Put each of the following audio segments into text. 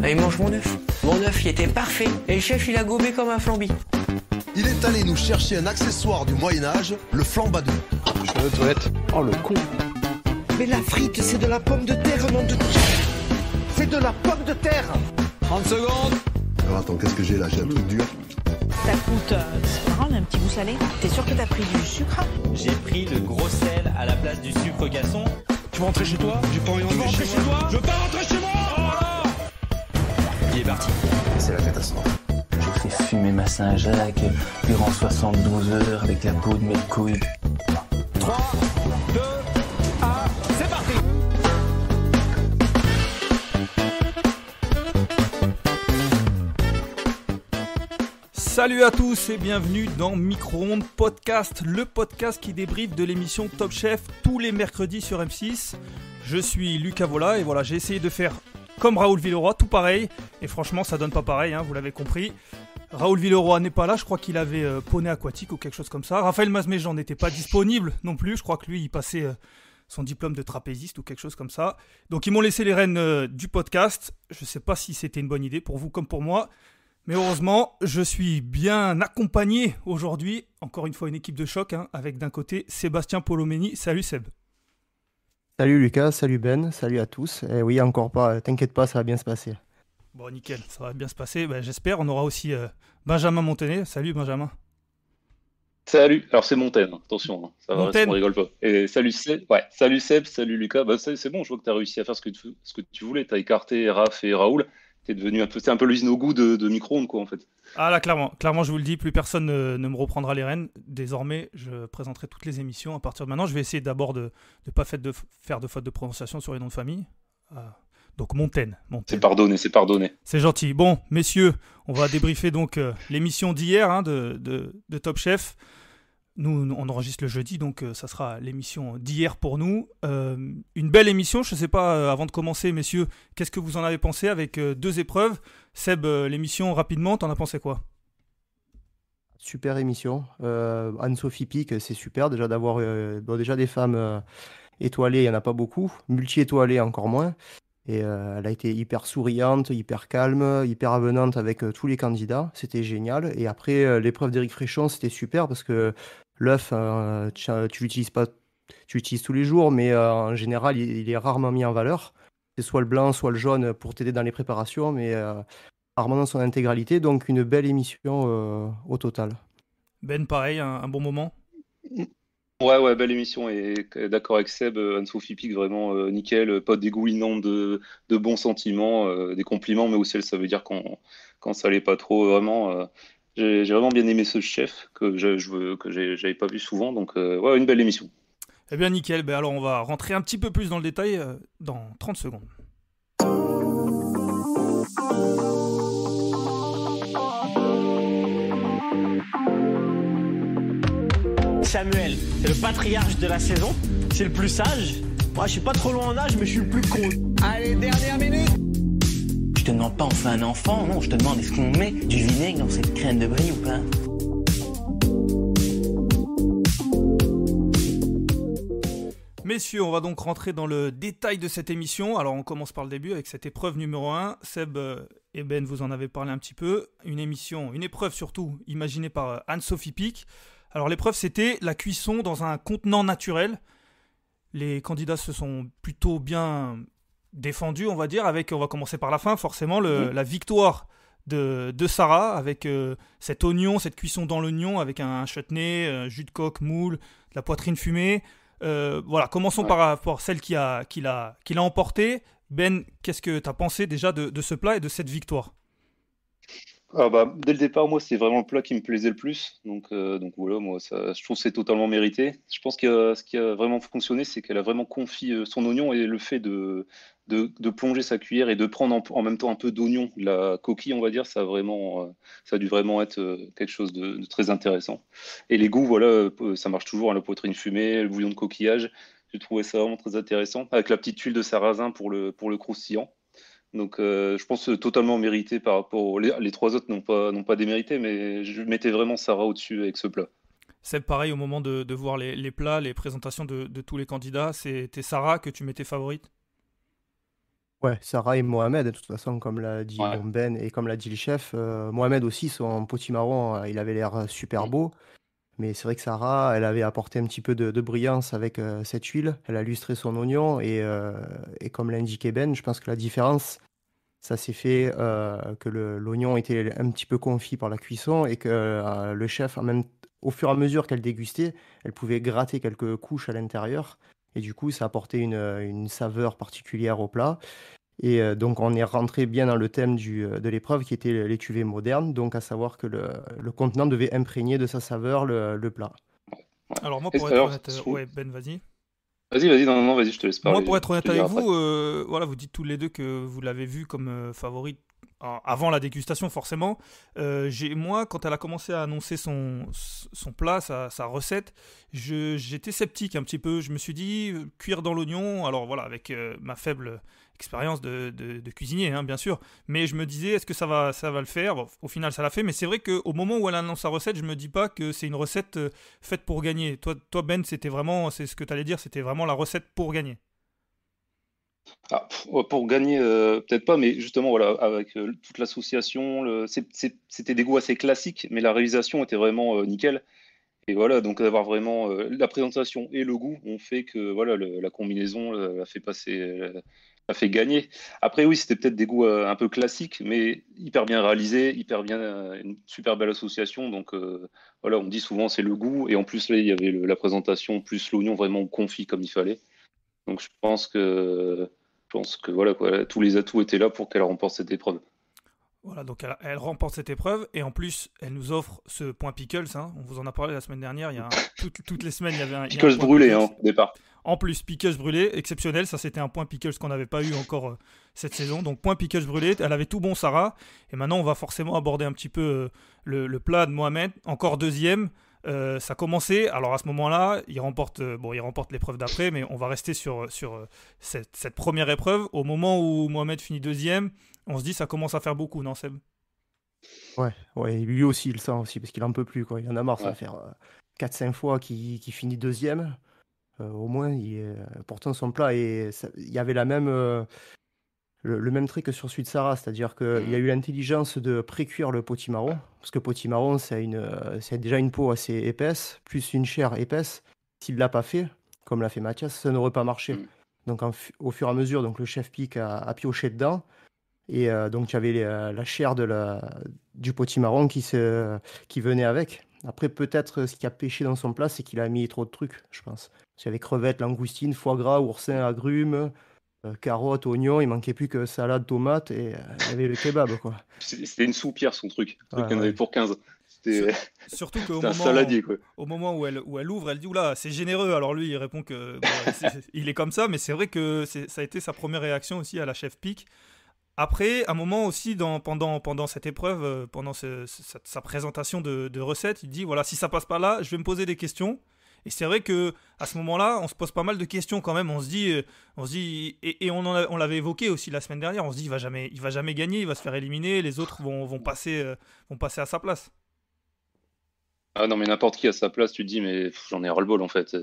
Ah, il mange mon œuf. Mon œuf, il était parfait. Et le chef, il a gobé comme un flambi. Il est allé nous chercher un accessoire du Moyen-Âge, le flambadou. Je vais aux toilettes. Oh le con. Mais la frite, c'est de la pomme de terre, nom de... C'est de la pomme de terre. 30 secondes. Alors attends, qu'est-ce que j'ai là? J'ai un truc dur. Ça coûte, c'est marrant, on a un petit goût salé. T'es sûr que t'as pris du sucre? J'ai pris le gros sel à la place du sucre gasson. Tu veux rentrer chez toi? J'ai pas envie de rentrer chez toi. Je veux pas rentrer chez moi. Oh là. Il est parti. C'est la catastrophe. J'ai fait fumer ma Saint-Jacques durant 72 heures avec la peau de mes couilles. 3, 2, 1, c'est parti. Salut à tous et bienvenue dans Micro-ondes Podcast, le podcast qui débriefe de l'émission Top Chef tous les mercredis sur M6. Je suis Lucas Vola et voilà, j'ai essayé de faire comme Raoul Villeroy, tout pareil. Et franchement, ça donne pas pareil, hein, vous l'avez compris. Raoul Villeroy n'est pas là, je crois qu'il avait poney aquatique ou quelque chose comme ça. Raphaël Masméjean n'était pas disponible non plus, je crois que lui, il passait son diplôme de trapéziste ou quelque chose comme ça. Donc ils m'ont laissé les rênes du podcast. Je sais pas si c'était une bonne idée pour vous comme pour moi. Mais heureusement, je suis bien accompagné aujourd'hui. Encore une fois, une équipe de choc, hein, avec d'un côté Sébastien Polomeni. Salut Seb. Salut Lucas, salut Ben, salut à tous. Et oui, encore pas, t'inquiète pas, ça va bien se passer. Bon, nickel, ça va bien se passer. Ben, j'espère. On aura aussi Benjamin Montanet. Salut Benjamin. Salut, alors c'est Montaigne, attention, hein, ça va, Montaigne. on rigole pas. Et salut Seb, ouais, salut Seb, salut Lucas. Bah, c'est bon, je vois que tu as réussi à faire ce que tu voulais. Tu as écarté Raph et Raoul. T'es devenu un peu, c'est un peu l'usine au goût de micro-ondes, quoi, en fait. Ah là, clairement, je vous le dis, plus personne ne me reprendra les rênes. Désormais, je présenterai toutes les émissions à partir de maintenant. Je vais essayer d'abord de ne pas faire de faute de prononciation sur les noms de famille. Donc Montaigne. C'est pardonné. C'est gentil. Bon, messieurs, on va débriefer donc l'émission d'hier, hein, de Top Chef. Nous, on enregistre le jeudi, donc ça sera l'émission d'hier pour nous. Une belle émission, je ne sais pas, avant de commencer, messieurs, qu'est-ce que vous en avez pensé avec deux épreuves? Seb, l'émission, rapidement, t'en as pensé quoi? Super émission. Anne-Sophie Pic, c'est super déjà d'avoir déjà des femmes étoilées, il n'y en a pas beaucoup. Multi-étoilées, encore moins. Et elle a été hyper souriante, hyper calme, hyper avenante avec tous les candidats. C'était génial. Et après, l'épreuve d'Éric Fréchon, c'était super parce que l'œuf, tu l'utilises pas, tu l'utilises tous les jours, mais en général, il est rarement mis en valeur. C'est soit le blanc, soit le jaune pour t'aider dans les préparations, mais rarement dans son intégralité. Donc, une belle émission au total. Ben, pareil, un bon moment. Ouais, belle émission, et d'accord avec Seb, Anne-Sophie Pic, vraiment nickel, pas dégoulinant de bons sentiments, des compliments, mais aussi ça veut dire quand ça allait pas trop, vraiment. J'ai vraiment bien aimé ce chef que j'avais pas vu souvent, donc ouais, une belle émission. Eh bien, nickel. Ben, alors, on va rentrer un petit peu plus dans le détail dans 30 secondes. Samuel, c'est le patriarche de la saison. C'est le plus sage. Moi, je suis pas trop loin en âge, mais je suis le plus con. Allez, dernière minute. Je te demande pas on fait un enfant, non, je te demande est-ce qu'on met du vinaigre dans cette crème de brie ou pas? Messieurs, on va donc rentrer dans le détail de cette émission. Alors, on commence par le début avec cette épreuve numéro 1. Seb et Ben, vous en avez parlé un petit peu. Une épreuve surtout imaginée par Anne-Sophie Pic. Alors, l'épreuve, c'était la cuisson dans un contenant naturel. Les candidats se sont plutôt bien défendus, on va dire. On va commencer par la fin, forcément, la victoire de Sarah avec cet oignon, cette cuisson dans l'oignon avec un chutney, jus de coque, moule, de la poitrine fumée. Voilà, commençons par celle qui l'a emporté. Ben, qu'est-ce que tu as pensé déjà de ce plat et de cette victoire? Ah bah, dès le départ, moi, c'est vraiment le plat qui me plaisait le plus. Donc voilà, moi, je trouve que c'est totalement mérité. Je pense que ce qui a vraiment fonctionné, c'est qu'elle a vraiment confié son oignon, et le fait de plonger sa cuillère et de prendre en même temps un peu d'oignon, de la coquille, on va dire, ça a dû vraiment être quelque chose de très intéressant. Et les goûts, voilà, ça marche toujours, hein, la poitrine fumée, le bouillon de coquillage. J'ai trouvé ça vraiment très intéressant, avec la petite tuile de sarrasin pour le croustillant. Donc, je pense totalement mérité par rapport les trois autres n'ont pas démérité, mais je mettais vraiment Sarah au-dessus avec ce plat. C'est pareil au moment de voir les plats, les présentations de tous les candidats. C'était Sarah que tu mettais favorite? Ouais, Sarah et Mohamed, de toute façon, comme l'a dit Ouais. bon Ben et comme l'a dit le chef, Mohamed aussi, son potimarron, il avait l'air super Mm. beau. Mais c'est vrai que Sarah, elle avait apporté un petit peu de brillance avec cette huile. Elle a lustré son oignon et comme l'a indiqué Ben, je pense que la différence, ça s'est fait que l'oignon était un petit peu confit par la cuisson et que le chef, au fur et à mesure qu'elle dégustait, elle pouvait gratter quelques couches à l'intérieur. Et du coup, ça apportait une saveur particulière au plat. Et donc, on est rentré bien dans le thème de l'épreuve qui était l'étuvée moderne, donc à savoir que le contenant devait imprégner de sa saveur le plat. Ouais. Alors moi, Et pour être alors, honnête, ouais, Ben, vas-y. vas-y, non, non, vas-y, je te laisse Moi, parler. pour être Je honnête te dirai avec après. vous, voilà, vous dites tous les deux que vous l'avez vu comme favori avant la dégustation, forcément. Moi, quand elle a commencé à annoncer son plat, sa recette, j'étais sceptique un petit peu. Je me suis dit, cuire dans l'oignon, alors voilà, avec ma faible expérience de cuisinier, hein, bien sûr, mais je me disais, est-ce que ça va le faire? Bon, au final, ça l'a fait, mais c'est vrai qu'au moment où elle annonce sa recette, je me dis pas que c'est une recette faite pour gagner. Toi Ben, c'était vraiment, c'est ce que tu allais dire, c'était vraiment la recette pour gagner. Pour gagner, peut-être pas, mais justement, voilà, avec toute l'association, c'était des goûts assez classiques, mais la réalisation était vraiment nickel. Et voilà, donc d'avoir vraiment la présentation et le goût ont fait que voilà, la combinaison a fait passer, a fait gagner. Après, oui, c'était peut-être des goûts un peu classiques, mais hyper bien réalisés, hyper bien, une super belle association. Donc voilà, on dit souvent c'est le goût, et en plus là, il y avait la présentation plus l'oignon vraiment confit comme il fallait. Donc je pense que voilà quoi, tous les atouts étaient là pour qu'elle remporte cette épreuve. Voilà, donc elle remporte cette épreuve et en plus elle nous offre ce point pickles. Hein. On vous en a parlé la semaine dernière. Toutes les semaines il y avait un Pickles point brûlé, pickles. hein, au départ. En plus pickles brûlé, exceptionnel. Ça c'était un point pickles qu'on n'avait pas eu encore cette saison. Donc point pickles brûlé. Elle avait tout bon Sarah. Et maintenant on va forcément aborder un petit peu le plat de Mohamed. Encore deuxième. Ça commençait. Alors à ce moment-là, il remporte l'épreuve d'après, mais on va rester sur cette première épreuve. Au moment où Mohamed finit deuxième, on se dit ça commence à faire beaucoup, non Seb? Ouais, et lui aussi, il le sent aussi, parce qu'il en peut plus, quoi. Il en a marre, ça va Ouais. faire 4-5 fois qu'il finit deuxième. Au moins, pourtant son plat, il y avait le même trait que sur celui de Sarah, c'est-à-dire qu'il a eu l'intelligence de pré-cuire le potimarron, parce que potimarron, c'est déjà une peau assez épaisse, plus une chair épaisse. S'il ne l'a pas fait, comme l'a fait Mathias, ça n'aurait pas marché. Mm. Donc au fur et à mesure, donc, le chef Pic a pioché dedans, et donc tu avais la chair du potimarron qui venait avec. Après, peut-être ce qui a pêché dans son plat, c'est qu'il a mis trop de trucs, je pense. Il y avait crevettes, langoustines, foie gras, oursin, agrumes, carottes, oignons, il manquait plus que salade, tomate et il y avait le kebab, quoi. C'était une soupière son truc. Un truc Ouais, qu'il y en avait ouais. pour 15. Sur- C'était Surtout qu'au c'était un moment, saladier, quoi. au moment où elle ouvre, elle dit oula, c'est généreux. Alors lui, il répond que bon, il est comme ça, mais c'est vrai que ça a été sa première réaction aussi à la chef Pic. Après, un moment aussi, pendant cette épreuve, pendant sa présentation de recette, il dit voilà, si ça passe pas là, je vais me poser des questions. Et c'est vrai que à ce moment-là, on se pose pas mal de questions quand même. On se dit, et on l'avait évoqué aussi la semaine dernière. On se dit, il va jamais gagner, il va se faire éliminer, les autres vont passer à sa place. Ah non, mais n'importe qui à sa place, tu te dis, mais j'en ai ras-le-bol en fait.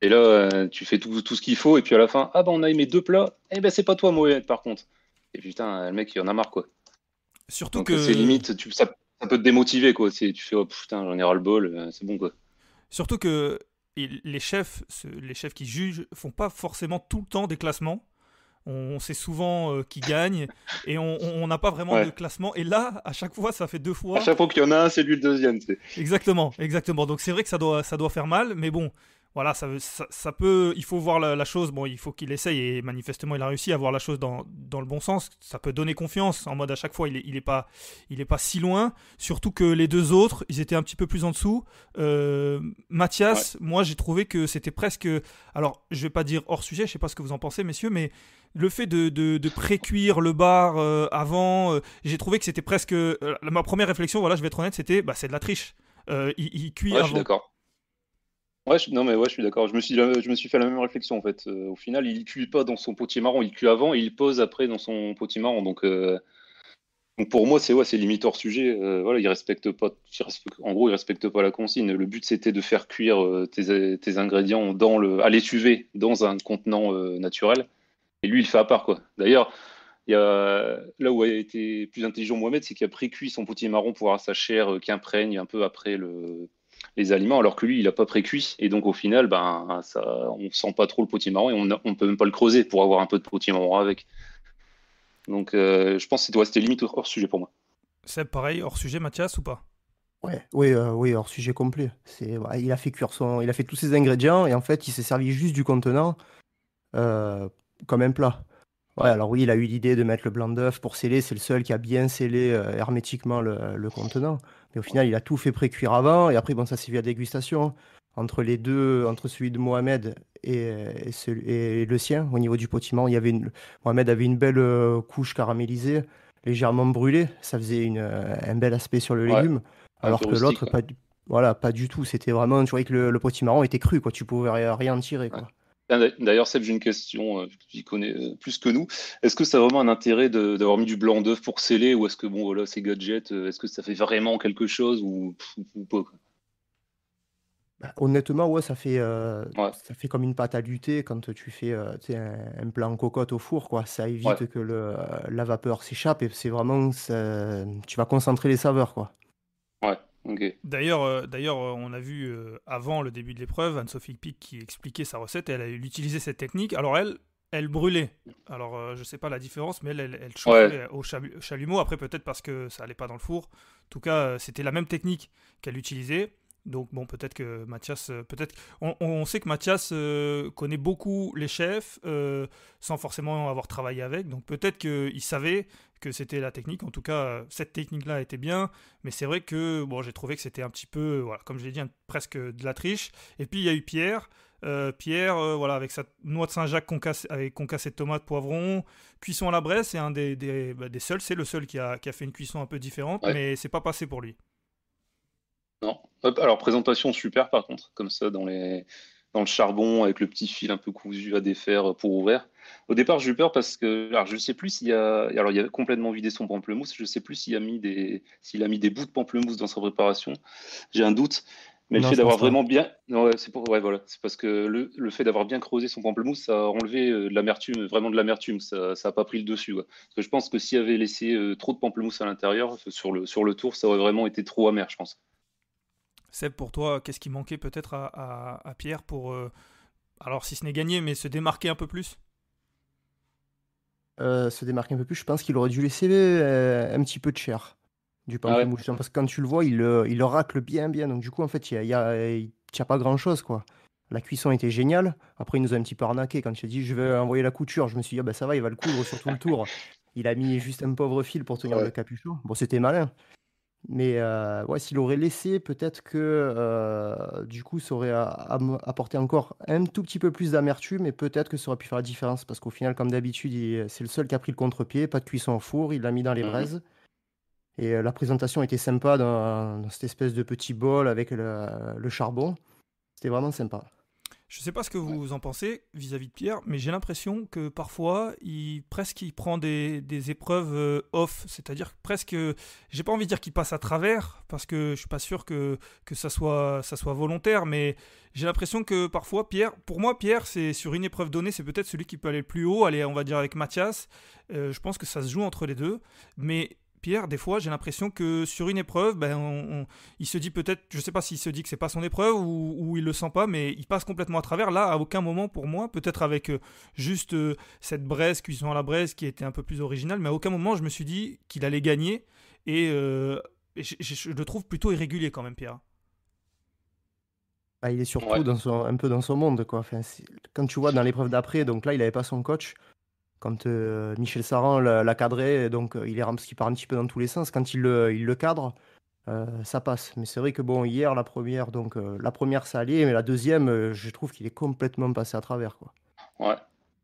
Et là, tu fais tout ce qu'il faut, et puis à la fin, ah bah on a aimé deux plats, eh ben c'est pas toi, Mohamed, par contre. Et putain, le mec, il en a marre, quoi. Surtout Donc que c'est limite, ça peut te démotiver, quoi. Tu fais, oh putain, j'en ai ras-le-bol, c'est bon, quoi. Surtout que les chefs qui jugent font pas forcément tout le temps des classements. On sait souvent qui gagne et on n'a pas vraiment Ouais. de classement. Et là, à chaque fois, ça fait deux À fois. chaque fois qu'il y en a un, c'est lui le deuxième, tu sais. Exactement. Donc c'est vrai que ça doit faire mal, mais bon, voilà, ça peut. Il faut voir la chose. Bon, il faut qu'il essaye et manifestement, il a réussi à voir la chose dans le bon sens. Ça peut donner confiance. En mode à chaque fois, il est pas si loin. Surtout que les deux autres, ils étaient un petit peu plus en dessous. Mathias, moi, j'ai trouvé que c'était presque. Alors, je vais pas dire hors sujet. Je sais pas ce que vous en pensez, messieurs, mais le fait de pré-cuire le bar avant, j'ai trouvé que c'était presque. Ma première réflexion, voilà, je vais être honnête, c'était c'est de la triche. Il cuit Ouais, je avant. suis d'accord. Ouais, non, mais ouais, je suis d'accord. Je me suis fait la même réflexion, en fait. Au final, il cuit pas dans son potimarron, il cuit avant et il pose après dans son potimarron. Donc pour moi, c'est limite hors sujet. Voilà, en gros, il respecte pas la consigne. Le but, c'était de faire cuire tes ingrédients à l'étuvée dans un contenant naturel. Et lui, il le fait à part, quoi. D'ailleurs, là où a été plus intelligent Mohamed, c'est qu'il a pré-cuit son potimarron pour avoir sa chair qui imprègne un peu après les aliments, alors que lui, il n'a pas pré-cuit. Et donc, au final, on sent pas trop le potimarron et on peut même pas le creuser pour avoir un peu de potimarron avec. Donc, je pense que c'était limite hors sujet pour moi. C'est pareil, hors sujet, Mathias, ou pas? Ouais, oui, oui, hors sujet complet. Il a fait il a fait tous ses ingrédients et en fait, il s'est servi juste du contenant comme un plat. Ouais, Ouais. alors oui, il a eu l'idée de mettre le blanc d'œuf pour sceller. C'est le seul qui a bien scellé hermétiquement le contenant. Mais au final, il a tout fait pré-cuire avant et après, bon, ça c'est via dégustation. Entre les deux, entre celui de Mohamed et le sien, au niveau du potimarron, Mohamed avait une belle couche caramélisée, légèrement brûlée. Ça faisait un bel aspect sur le Ouais, légume. un Alors peu que rustique, l'autre, quoi. voilà, pas du tout. C'était vraiment, tu voyais que le potimarron était cru, quoi. Tu pouvais rien en tirer, Ouais. quoi. D'ailleurs, Seb, j'ai une question, tu connais plus que nous. Est-ce que ça a vraiment un intérêt d'avoir mis du blanc d'œuf pour sceller ou est-ce que, bon, voilà, c'est gadget, est-ce que ça fait vraiment quelque chose ou pas, quoi? Bah, honnêtement, ouais, Ouais, ça fait comme une pâte à lutter quand tu fais tu sais, un plat en cocotte au four, quoi. Ça ouais, évite que la vapeur s'échappe et c'est vraiment, tu vas concentrer les saveurs, quoi. ouais, ok. D'ailleurs, on a vu avant le début de l'épreuve Anne-Sophie Pic qui expliquait sa recette et elle a utilisé cette technique. Alors elle brûlait. Alors je sais pas la différence, mais elle Ouais, chauffait au chalumeau. Après peut-être parce que ça allait pas dans le four. En tout cas, c'était la même technique qu'elle utilisait. Donc bon, peut-être que Mathias, on sait que Mathias connaît beaucoup les chefs sans forcément avoir travaillé avec. Donc peut-être qu'il savait que c'était la technique. En tout cas, cette technique-là était bien. Mais c'est vrai que bon, j'ai trouvé que c'était un petit peu, voilà, comme je l'ai dit, presque de la triche. Et puis il y a eu Pierre. Pierre, voilà, avec sa noix de Saint-Jacques avec concassée de tomates, poivron, cuisson à la braise, c'est un des seuls, c'est le seul qui a fait une cuisson un peu différente, ouais, mais c'est pas passé pour lui. non. Hop, alors, présentation super, par contre, comme ça, dans le charbon, avec le petit fil un peu cousu à défaire pour ouvert. Au départ, j'ai eu peur parce que, alors, je sais plus alors, il a complètement vidé son pamplemousse, je sais plus s'il a mis des bouts de pamplemousse dans sa préparation. J'ai un doute. Mais le Non, fait je pense d'avoir pas. vraiment bien. Non, ouais, ouais, voilà. C'est parce que le fait d'avoir bien creusé son pamplemousse, ça a enlevé de l'amertume, vraiment de l'amertume. Ça a pas pris le dessus, quoi. Parce que je pense que s'il y avait laissé trop de pamplemousse à l'intérieur, sur le tour, ça aurait vraiment été trop amer, je pense. Seb, pour toi, qu'est-ce qui manquait peut-être à Pierre pour, alors si ce n'est gagner, mais se démarquer un peu plus? Se démarquer un peu plus, je pense qu'il aurait dû laisser un petit peu de chair du Ah ouais. pamplemousse, justement, parce que quand tu le vois, il le racle bien, bien. Donc du coup, en fait, il tient pas grand-chose, quoi. La cuisson était géniale. Après, il nous a un petit peu arnaqué. Quand il a dit, je vais envoyer la couture, je me suis dit, ah, bah, ça va, il va le coudre sur tout le tour. Il a mis juste un pauvre fil pour tenir le Ouais. capuchon. Bon, c'était malin. Mais ouais, s'il aurait laissé, peut-être que du coup, ça aurait apporté encore un tout petit peu plus d'amertume et peut-être que ça aurait pu faire la différence. Parce qu'au final, comme d'habitude, c'est le seul qui a pris le contre-pied, pas de cuisson au four, il l'a mis dans les Mhm. braises. Et la présentation était sympa dans cette espèce de petit bol avec le charbon. C'était vraiment sympa. Je sais pas ce que Ouais. vous en pensez vis-à-vis de Pierre, mais j'ai l'impression que parfois, presque il prend des épreuves off, c'est-à-dire que presque, j'ai pas envie de dire qu'il passe à travers, parce que je suis pas sûr que ça soit volontaire, mais j'ai l'impression que parfois, pour moi, Pierre, c'est sur une épreuve donnée, c'est peut-être celui qui peut aller le plus haut, aller, on va dire, avec Mathias. Je pense que ça se joue entre les deux, mais Pierre, des fois, j'ai l'impression que sur une épreuve, ben, il se dit peut-être, je sais pas s'il se dit que c'est pas son épreuve ou il le sent pas, mais il passe complètement à travers. Là, à aucun moment pour moi, peut-être avec juste cette braise, cuisson à la braise qui était un peu plus originale, mais à aucun moment je me suis dit qu'il allait gagner et je le trouve plutôt irrégulier quand même, Pierre. Ah, il est surtout Ouais. un peu dans son monde, quoi. Enfin, quand tu vois dans l'épreuve d'après, donc là, il avait pas son coach. Quand Michel Saran l'a cadré, donc il est parce qu'il part un petit peu dans tous les sens. Quand il le cadre, ça passe. Mais c'est vrai que bon, hier, la première ça allait, mais la deuxième, je trouve qu'il est complètement passé à travers, quoi. Ouais.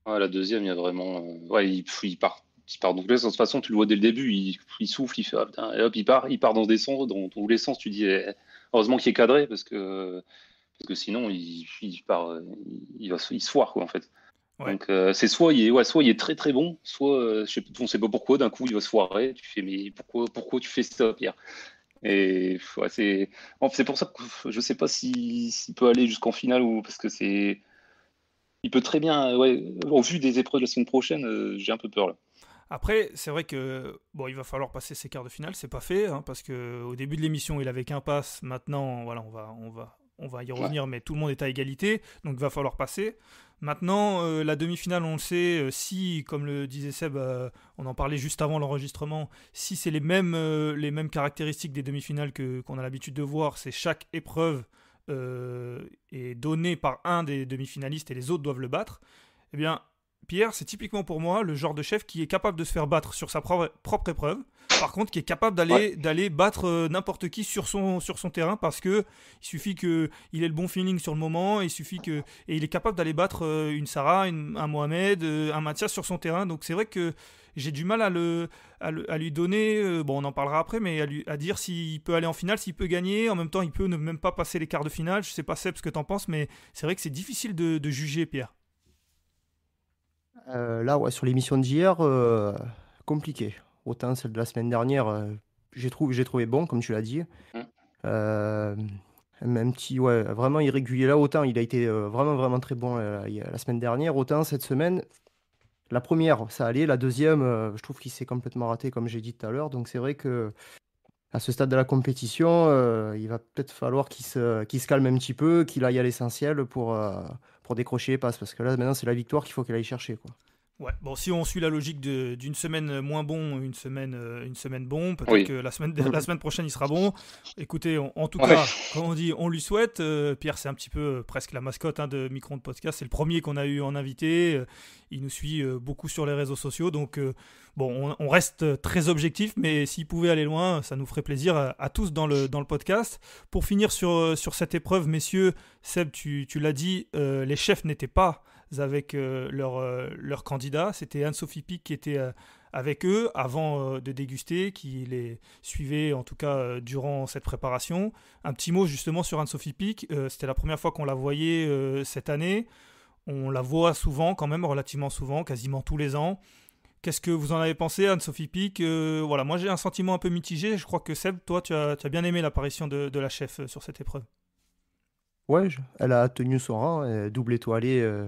Ouais, la deuxième, il y a vraiment. Ouais, il part dans tous les sens. De toute façon, tu le vois dès le début, il souffle, il fait ah, putain, et hop, il part dans tous les sens. Tu dis heureusement qu'il est cadré parce que sinon il part, il se foire quoi en fait. Ouais. Donc c'est soit il est très très bon, soit on sait pas pourquoi d'un coup il va se foirer. Tu fais mais pourquoi tu fais ça, Pierre? Et ouais, c'est pour ça que je sais pas s'il peut aller jusqu'en finale ou parce que il peut très bien, au vu des épreuves de la semaine prochaine, j'ai un peu peur là. Après, c'est vrai que bon, il va falloir passer ces quarts de finale, c'est pas fait, hein, parce que au début de l'émission, il avait qu'un pass. Maintenant, voilà, on va y revenir, mais tout le monde est à égalité, donc il va falloir passer. Maintenant, la demi-finale, on le sait, si, comme le disait Seb, on en parlait juste avant l'enregistrement, si c'est les mêmes caractéristiques des demi-finales qu'on a l'habitude de voir, c'est chaque épreuve est donnée par un des demi-finalistes et les autres doivent le battre, eh bien, Pierre, c'est typiquement pour moi le genre de chef qui est capable de se faire battre sur sa propre épreuve, par contre qui est capable d'aller battre n'importe qui sur son terrain, parce que il suffit qu'il ait le bon feeling sur le moment, et il est capable d'aller battre une Sarah, un Mohamed, un Mathias sur son terrain. Donc c'est vrai que j'ai du mal à lui donner, bon on en parlera après, mais à dire s'il peut aller en finale, s'il peut gagner, en même temps il peut ne même pas passer les quarts de finale. Je sais pas Seb ce que t'en penses, mais c'est vrai que c'est difficile de juger Pierre. Là, ouais, sur l'émission d'hier, compliqué. Autant celle de la semaine dernière, j'ai trouvé bon, comme tu l'as dit. Euh, Même petit, ouais, vraiment irrégulier là. Autant il a été vraiment, vraiment très bon la semaine dernière. Autant cette semaine, la première, ça allait. La deuxième, je trouve qu'il s'est complètement raté, comme j'ai dit tout à l'heure. Donc c'est vrai que à ce stade de la compétition, il va peut-être falloir qu'il se calme un petit peu, qu'il aille à l'essentiel pour décrocher les passes. Parce que là, maintenant, c'est la victoire qu'il faut qu'il aille chercher, quoi. Ouais, bon, si on suit la logique d'une semaine moins bon, une semaine bon, peut-être que la semaine prochaine il sera bon. Écoutez, en tout cas, comme on dit, on lui souhaite. Pierre, c'est un petit peu presque la mascotte de Micro-ondes Podcast. C'est le premier qu'on a eu en invité. Il nous suit beaucoup sur les réseaux sociaux. Donc, bon, on reste très objectif, mais s'il pouvait aller loin, ça nous ferait plaisir à tous dans le podcast. Pour finir sur cette épreuve, messieurs, Seb, tu l'as dit, les chefs n'étaient pas avec leur candidat. C'était Anne-Sophie Pic qui était avec eux avant de déguster, qui les suivait en tout cas durant cette préparation. Un petit mot justement sur Anne-Sophie Pic. C'était la première fois qu'on la voyait cette année. On la voit souvent, quand même relativement souvent, quasiment tous les ans. Qu'est-ce que vous en avez pensé, Anne-Sophie Pic? Voilà, moi j'ai un sentiment un peu mitigé. Je crois que Seb, toi tu as bien aimé l'apparition de la chef sur cette épreuve. Ouais, elle a tenu son rang, double étoilée.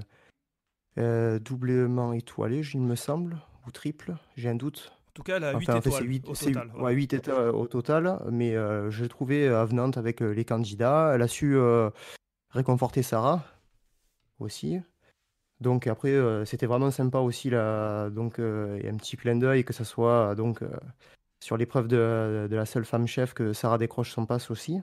Doublement étoilé, il me semble, ou triple, j'ai un doute. En tout cas, elle a 8 étoiles au total. Ouais, 8 étoiles au total, mais je l'ai trouvée avenante avec les candidats. Elle a su réconforter Sarah aussi. Donc après, c'était vraiment sympa aussi, là, donc, et un petit clin d'œil que ce soit sur l'épreuve de la seule femme chef que Sarah décroche son pass aussi.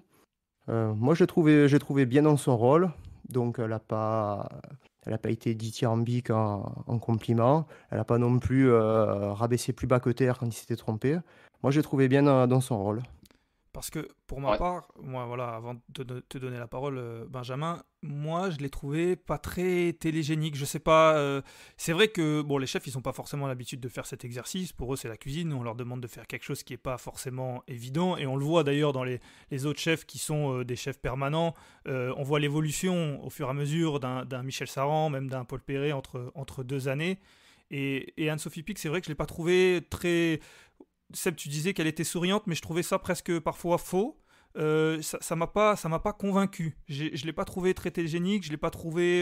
Moi, je l'ai trouvé bien dans son rôle, donc elle n'a pas été dithyrambique en compliment. Elle n'a pas non plus rabaissé plus bas que terre quand il s'était trompé. Moi, je l'ai trouvé bien dans son rôle. Parce que pour ma part, moi, voilà, avant de te donner la parole, Benjamin, moi, je l'ai trouvé pas très télégénique. Je sais pas. C'est vrai que bon, les chefs, ils n'ont pas forcément l'habitude de faire cet exercice. Pour eux, c'est la cuisine. On leur demande de faire quelque chose qui n'est pas forcément évident. Et on le voit d'ailleurs dans les autres chefs qui sont des chefs permanents. On voit l'évolution au fur et à mesure d'un Michel Saran, même d'un Paul Perret entre 2 années. Et Anne-Sophie Pic, c'est vrai que je ne l'ai pas trouvé très... Seb, tu disais qu'elle était souriante, mais je trouvais ça presque parfois faux. Ça m'a pas convaincu. Je l'ai pas trouvé très télégénique. Je l'ai pas trouvé.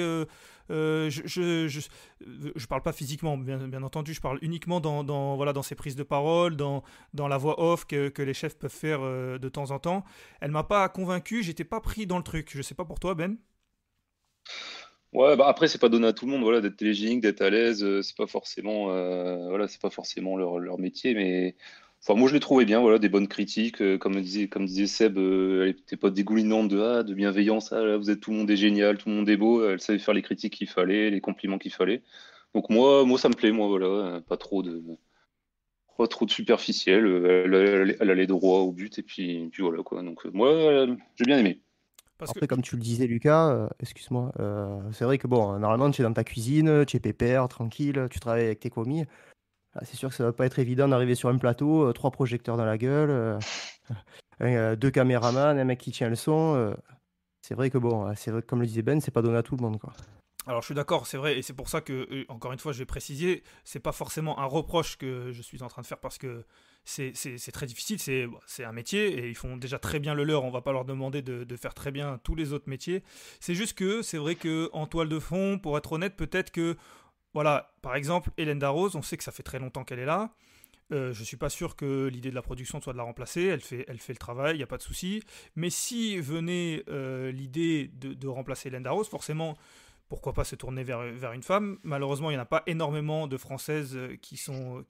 Je parle pas physiquement, bien entendu. Je parle uniquement dans ses prises de parole, dans la voix off que les chefs peuvent faire de temps en temps. Elle m'a pas convaincu. J'étais pas pris dans le truc. Je sais pas pour toi, Ben. Ouais, bah après c'est pas donné à tout le monde, voilà, d'être télégénique, d'être à l'aise, c'est pas forcément, c'est pas forcément leur métier, mais enfin moi je l'ai trouvé bien, voilà, des bonnes critiques, comme disait Seb, elle était pas dégoulinante de bienveillance, là, tout le monde est génial, tout le monde est beau, elle savait faire les critiques qu'il fallait, les compliments qu'il fallait. Donc moi ça me plaît, moi voilà, pas trop de superficiel, elle allait droit au but et puis voilà quoi. Donc moi j'ai bien aimé. Après, comme tu le disais, Lucas, excuse-moi, c'est vrai que bon, normalement, tu es dans ta cuisine, tu es pépère, tranquille, tu travailles avec tes commis. Là, c'est sûr que ça va pas être évident d'arriver sur un plateau, 3 projecteurs dans la gueule, 2 caméramans, un mec qui tient le son. C'est vrai que bon, c'est vrai que, comme le disait Ben, c'est pas donné à tout le monde, quoi. Alors je suis d'accord, c'est vrai, et c'est pour ça que, encore une fois, je vais préciser, c'est pas forcément un reproche que je suis en train de faire parce que c'est très difficile, c'est un métier et ils font déjà très bien le leur, on va pas leur demander de faire très bien tous les autres métiers. C'est juste que c'est vrai qu'en toile de fond, pour être honnête, peut-être que, voilà, par exemple, Hélène Darroze, on sait que ça fait très longtemps qu'elle est là. Je suis pas sûr que l'idée de la production soit de la remplacer, elle fait le travail, il n'y a pas de souci. Mais si venait l'idée de remplacer Hélène Darroze, forcément, pourquoi pas se tourner vers une femme. Malheureusement, il n'y en a pas énormément de Françaises qui sont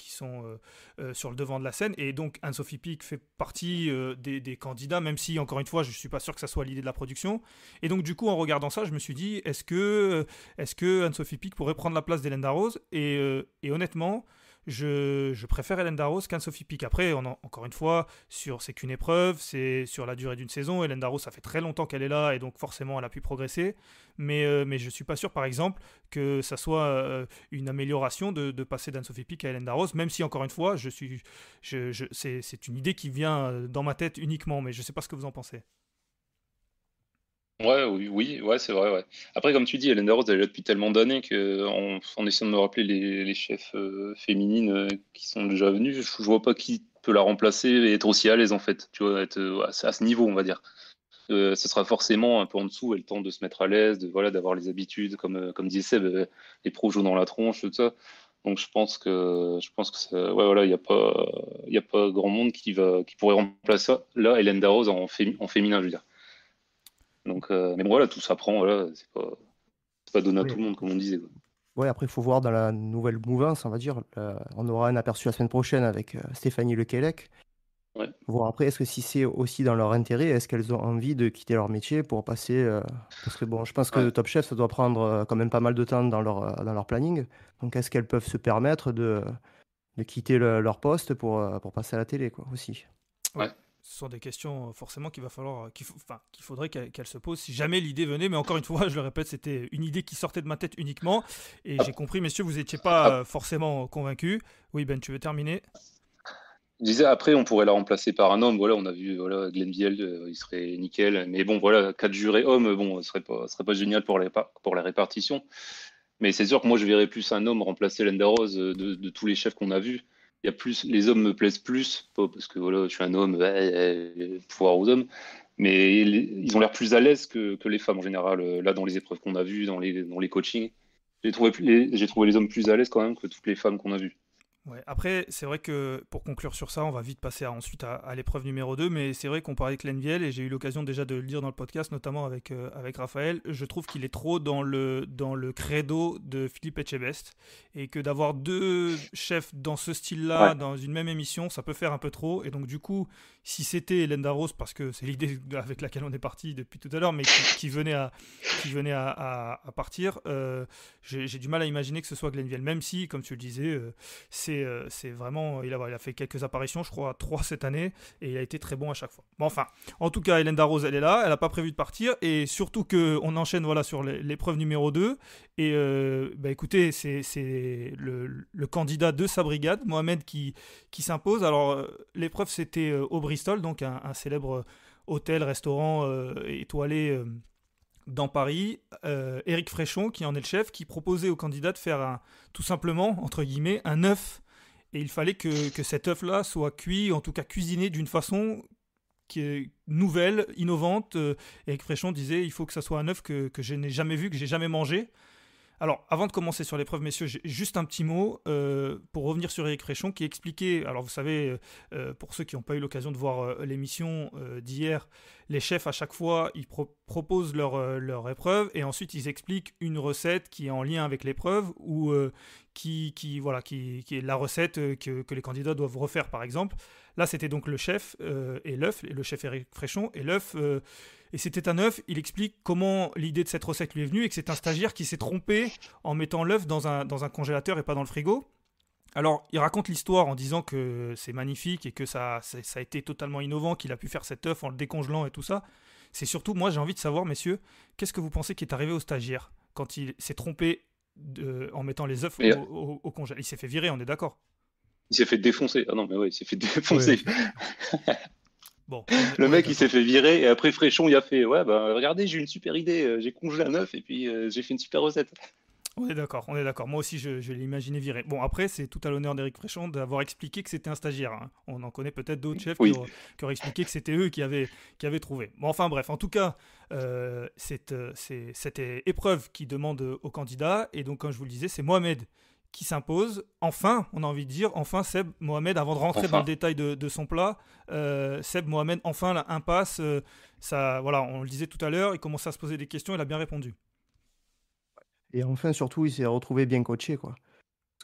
sur le devant de la scène. Et donc, Anne-Sophie Pic fait partie des candidats, même si, encore une fois, je ne suis pas sûr que ça soit l'idée de la production. Et donc, du coup, en regardant ça, je me suis dit, est-ce que Anne-Sophie Pic pourrait prendre la place d'Hélène Darroze et honnêtement, je préfère Hélène Darroze qu'Anne-Sophie Pic. Après, encore une fois, c'est qu'une épreuve, c'est sur la durée d'une saison. Hélène Darroze, ça fait très longtemps qu'elle est là et donc forcément, elle a pu progresser. Mais je ne suis pas sûr, par exemple, que ça soit une amélioration de passer d'Anne-Sophie Pic à Hélène Darroze, même si, encore une fois, c'est une idée qui vient dans ma tête uniquement, mais je ne sais pas ce que vous en pensez. Ouais, oui, ouais, c'est vrai, ouais. Après, comme tu dis, Hélène Darroze, elle est là depuis tellement d'années en essayant de me rappeler les chefs féminines qui sont déjà venues, je vois pas qui peut la remplacer et être aussi à l'aise, en fait, tu vois, être à ce niveau, on va dire. Ce sera forcément un peu en dessous, elle tente de se mettre à l'aise, voilà, d'avoir les habitudes, comme disait Seb, les pros jouent dans la tronche, tout ça. Donc je pense que ouais, voilà, il y a pas grand monde qui pourrait remplacer ça. Là, Hélène Darroze en féminin, je veux dire. Donc, mais bon, voilà, tout s'apprend, voilà, c'est pas donné à Oui. tout le monde, comme on disait, quoi. Ouais, après, il faut voir dans la nouvelle mouvance, on va dire. On aura un aperçu la semaine prochaine avec Stéphanie Lequelec. Ouais. Voir après, est-ce que si c'est aussi dans leur intérêt, est-ce qu'elles ont envie de quitter leur métier pour passer. Parce que bon, je pense que Top Chef, ça doit prendre quand même pas mal de temps dans leur planning. Donc, est-ce qu'elles peuvent se permettre de quitter leur poste pour passer à la télé, quoi, aussi. Ouais. Ce sont des questions forcément qu'il faudrait qu'elles se posent si jamais l'idée venait. Mais encore une fois, je le répète, c'était une idée qui sortait de ma tête uniquement. Et j'ai compris, messieurs, vous n'étiez pas forcément convaincus. Oui, Ben, tu veux terminer? Je disais, après, on pourrait la remplacer par un homme. Voilà, on a vu, voilà, Glenn Biel, il serait nickel. Mais bon, voilà, 4 jurés hommes, bon, ce serait pas génial pour la répartition. Mais c'est sûr que moi, je verrais plus un homme remplacer Hélène Darroze de tous les chefs qu'on a vus. Il y a plus, les hommes me plaisent plus, pas parce que voilà, je suis un homme, pouvoir aux hommes, mais ils ont l'air plus à l'aise que les femmes en général. Là, dans les épreuves qu'on a vues, dans les coachings, j'ai trouvé les hommes plus à l'aise quand même que toutes les femmes qu'on a vues. Ouais. Après, c'est vrai que pour conclure sur ça, on va vite passer ensuite à l'épreuve numéro 2, mais c'est vrai qu'on parlait de Glenn Biel et j'ai eu l'occasion déjà de le dire dans le podcast, notamment avec Raphaël. Je trouve qu'il est trop dans le credo de Philippe Etchebest et que d'avoir deux chefs dans ce style-là, dans une même émission, ça peut faire un peu trop. Et donc, du coup, si c'était Hélène Darroze, parce que c'est l'idée avec laquelle on est parti depuis tout à l'heure, mais qui venait à partir, j'ai du mal à imaginer que ce soit Glenn Biel, même si, comme tu le disais, c'est vraiment, il a fait quelques apparitions, je crois 3 cette année, et il a été très bon à chaque fois. Bon, enfin, en tout cas, Hélène Darroze, elle est là, elle n'a pas prévu de partir, et surtout qu'on enchaîne voilà, sur l'épreuve numéro 2, et écoutez, c'est le candidat de sa brigade, Mohamed, qui s'impose. Alors, l'épreuve, c'était au Bristol, donc un célèbre hôtel-restaurant étoilé dans Paris. Éric Fréchon, qui en est le chef, qui proposait aux candidats de faire tout simplement, entre guillemets, un œuf. Et il fallait que cet œuf-là soit cuit, en tout cas cuisiné d'une façon qui est nouvelle, innovante. Éric Fréchon disait il faut que ça soit un œuf que je n'ai jamais vu, que j'ai jamais mangé. Alors, avant de commencer sur l'épreuve, messieurs, j'ai juste un petit mot pour revenir sur Éric Fréchon qui expliquait, alors vous savez, pour ceux qui n'ont pas eu l'occasion de voir l'émission d'hier, les chefs à chaque fois, ils proposent leur épreuve et ensuite ils expliquent une recette qui est en lien avec l'épreuve ou qui est la recette que les candidats doivent refaire, par exemple. Là, c'était donc le chef et l'œuf, le chef Éric Fréchon et l'œuf. Et c'était un œuf, il explique comment l'idée de cette recette lui est venue et que c'est un stagiaire qui s'est trompé en mettant l'œuf dans un congélateur et pas dans le frigo. Alors, il raconte l'histoire en disant que c'est magnifique et que ça a été totalement innovant, qu'il a pu faire cet œuf en le décongelant et tout ça. C'est surtout, moi j'ai envie de savoir, messieurs, qu'est-ce que vous pensez qui est arrivé au stagiaire quand il s'est trompé en mettant les œufs au congélateur? Il s'est fait virer, on est d'accord? Il s'est fait défoncer. Ah non, mais ouais, il s'est fait défoncer. Ouais. Bon, Le on est mec, il d'accord. s'est fait virer et après Fréchon, il a fait ouais, bah regardez, j'ai une super idée, j'ai congelé un œuf et puis j'ai fait une super recette. On est d'accord, on est d'accord. Moi aussi, je l'ai imaginé virer. Bon, après, c'est tout à l'honneur d'Éric Fréchon d'avoir expliqué que c'était un stagiaire, hein. On en connaît peut-être d'autres chefs Oui. qui auraient expliqué que c'était eux qui avaient trouvé. Bon, enfin bref, en tout cas, c'est cette épreuve qui demande aux candidats. Et donc, comme je vous le disais, c'est Mohamed qui s'impose. Enfin, on a envie de dire, enfin, Seb Mohamed, avant de rentrer dans le Enfin. détail de son plat, Seb Mohamed, enfin, la impasse, ça, voilà, on le disait tout à l'heure, il commençait à se poser des questions, il a bien répondu. Et enfin, surtout, il s'est retrouvé bien coaché, quoi.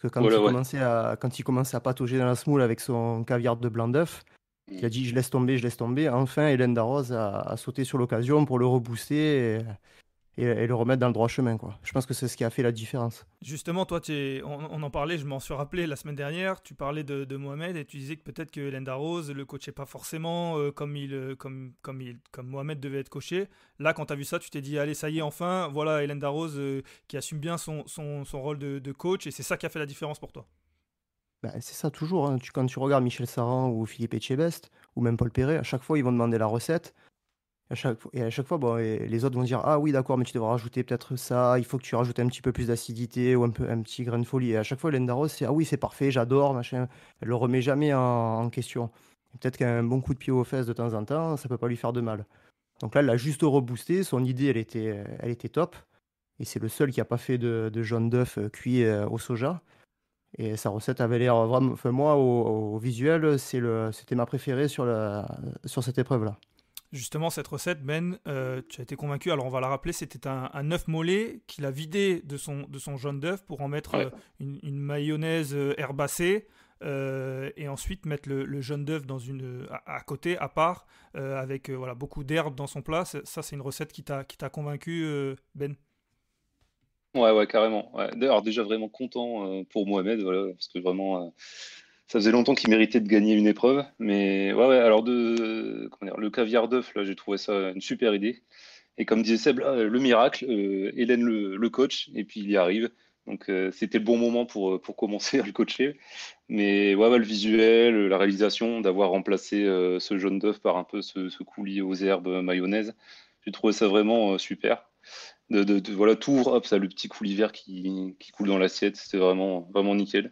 Parce que Voilà, ouais. quand il commençait à patauger dans la semoule avec son caviar de blanc d'œuf, il a dit je laisse tomber, je laisse tomber. Enfin, Hélène Darroze a sauté sur l'occasion pour le rebooster et le remettre dans le droit chemin, quoi. Je pense que c'est ce qui a fait la différence. Justement, toi, on en parlait, je m'en suis rappelé la semaine dernière, tu parlais de Mohamed et tu disais que peut-être que Hélène Darroze le coachait pas forcément comme Mohamed devait être coaché. Là, quand tu as vu ça, tu t'es dit, allez, ça y est, enfin, voilà Hélène Darroze qui assume bien son rôle de coach et c'est ça qui a fait la différence pour toi. Ben, c'est ça toujours, hein. Quand tu regardes Michel Saran ou Philippe Etchebest, ou même Paul Perret, à chaque fois, ils vont demander la recette. À chaque fois, bon, et les autres vont dire ah oui, d'accord, mais tu devras rajouter peut-être ça, il faut que tu rajoutes un petit peu plus d'acidité ou un petit grain de folie. Et à chaque fois, Hélène Darroze, c'est ah oui, c'est parfait, j'adore, machin. Elle le remet jamais en question. Et peut-être qu'un bon coup de pied aux fesses de temps en temps, ça peut pas lui faire de mal. Donc là, elle l'a juste reboosté. Son idée, elle était top. Et c'est le seul qui a pas fait de jaune d'œuf cuit au soja. Et sa recette avait l'air vraiment. Enfin, moi, au visuel, c'était ma préférée sur cette épreuve-là. Justement, cette recette, Ben, tu as été convaincu. Alors, on va la rappeler, c'était un œuf mollet qu'il a vidé de son jaune d'œuf pour en mettre Ouais. une mayonnaise herbacée et ensuite mettre le jaune d'œuf à côté, à part, avec voilà, beaucoup d'herbes dans son plat. Ça, c'est une recette qui t'a convaincu, Ben. Ouais, ouais, carrément. Ouais. D'ailleurs, déjà vraiment content pour Mohamed, voilà, parce que vraiment, ça faisait longtemps qu'il méritait de gagner une épreuve. Mais ouais, ouais, alors comment dire, le caviar d'œuf, là, j'ai trouvé ça une super idée. Et comme disait Seb, là, le miracle, Hélène le coach, et puis il y arrive. Donc c'était le bon moment pour commencer à le coacher. Mais ouais, ouais, le visuel, la réalisation, d'avoir remplacé ce jaune d'œuf par un peu ce coulis aux herbes mayonnaise, j'ai trouvé ça vraiment super. Voilà, tout ouvre, hop, ça le petit coulis vert qui coule dans l'assiette, c'était vraiment, vraiment nickel.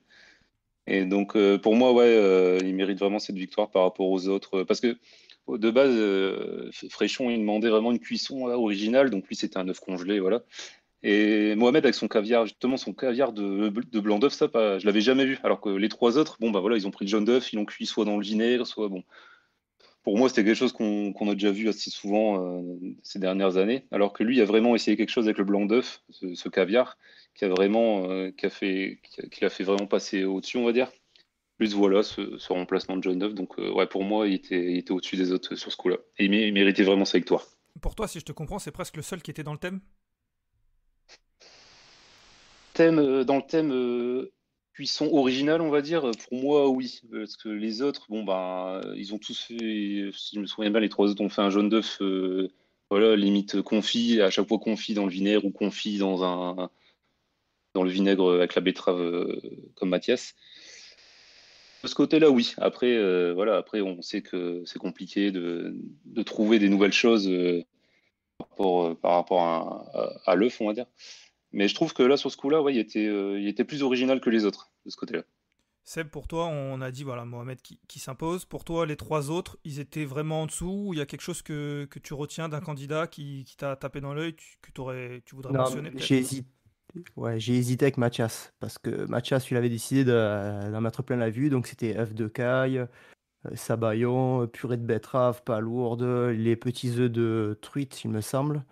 Et donc pour moi, ouais, il mérite vraiment cette victoire par rapport aux autres. Parce que de base, Fréchon, il demandait vraiment une cuisson là, originale, donc lui c'était un œuf congelé, voilà. Et Mohamed avec son caviar, justement son caviar de blanc d'œuf, ça, je l'avais jamais vu. Alors que les trois autres, bon bah voilà, ils ont pris le jaune d'œuf, ils l'ont cuit soit dans le vinaigre, soit bon. Pour moi, c'était quelque chose qu'on a déjà vu assez souvent ces dernières années. Alors que lui a vraiment essayé quelque chose avec le blanc d'œuf, ce caviar, qui a vraiment, qui l'a fait vraiment passer au-dessus, on va dire. Plus voilà, ce remplacement de jaune d'œuf. Donc ouais, pour moi, il était au-dessus des autres sur ce coup-là. Et il méritait vraiment sa victoire. Pour toi, si je te comprends, c'est presque le seul qui était dans le thème. Dans le thème cuisson originale, on va dire, pour moi, oui. Parce que les autres, bon, bah, ils ont tous fait, si je me souviens bien, les trois autres ont fait un jaune d'œuf, voilà, limite confit, à chaque fois confit dans le vinaigre ou confit dans le vinaigre avec la betterave, comme Mathias. De ce côté-là, oui. Après, voilà, après, on sait que c'est compliqué de trouver des nouvelles choses par rapport à l'œuf, on va dire. Mais je trouve que là, sur ce coup-là, ouais, il était plus original que les autres, de ce côté-là. Seb, pour toi, on a dit voilà Mohamed qui s'impose. Pour toi, les trois autres, ils étaient vraiment en dessous ou il y a quelque chose que tu retiens d'un candidat qui t'a tapé dans l'œil, tu voudrais Non, mentionner peut-être? j'ai hésité avec Mathias, parce que Mathias, il avait décidé d'en mettre plein la vue, donc c'était œuf de caille, sabayon, purée de betterave, pas lourde, les petits œufs de truite, il me semble.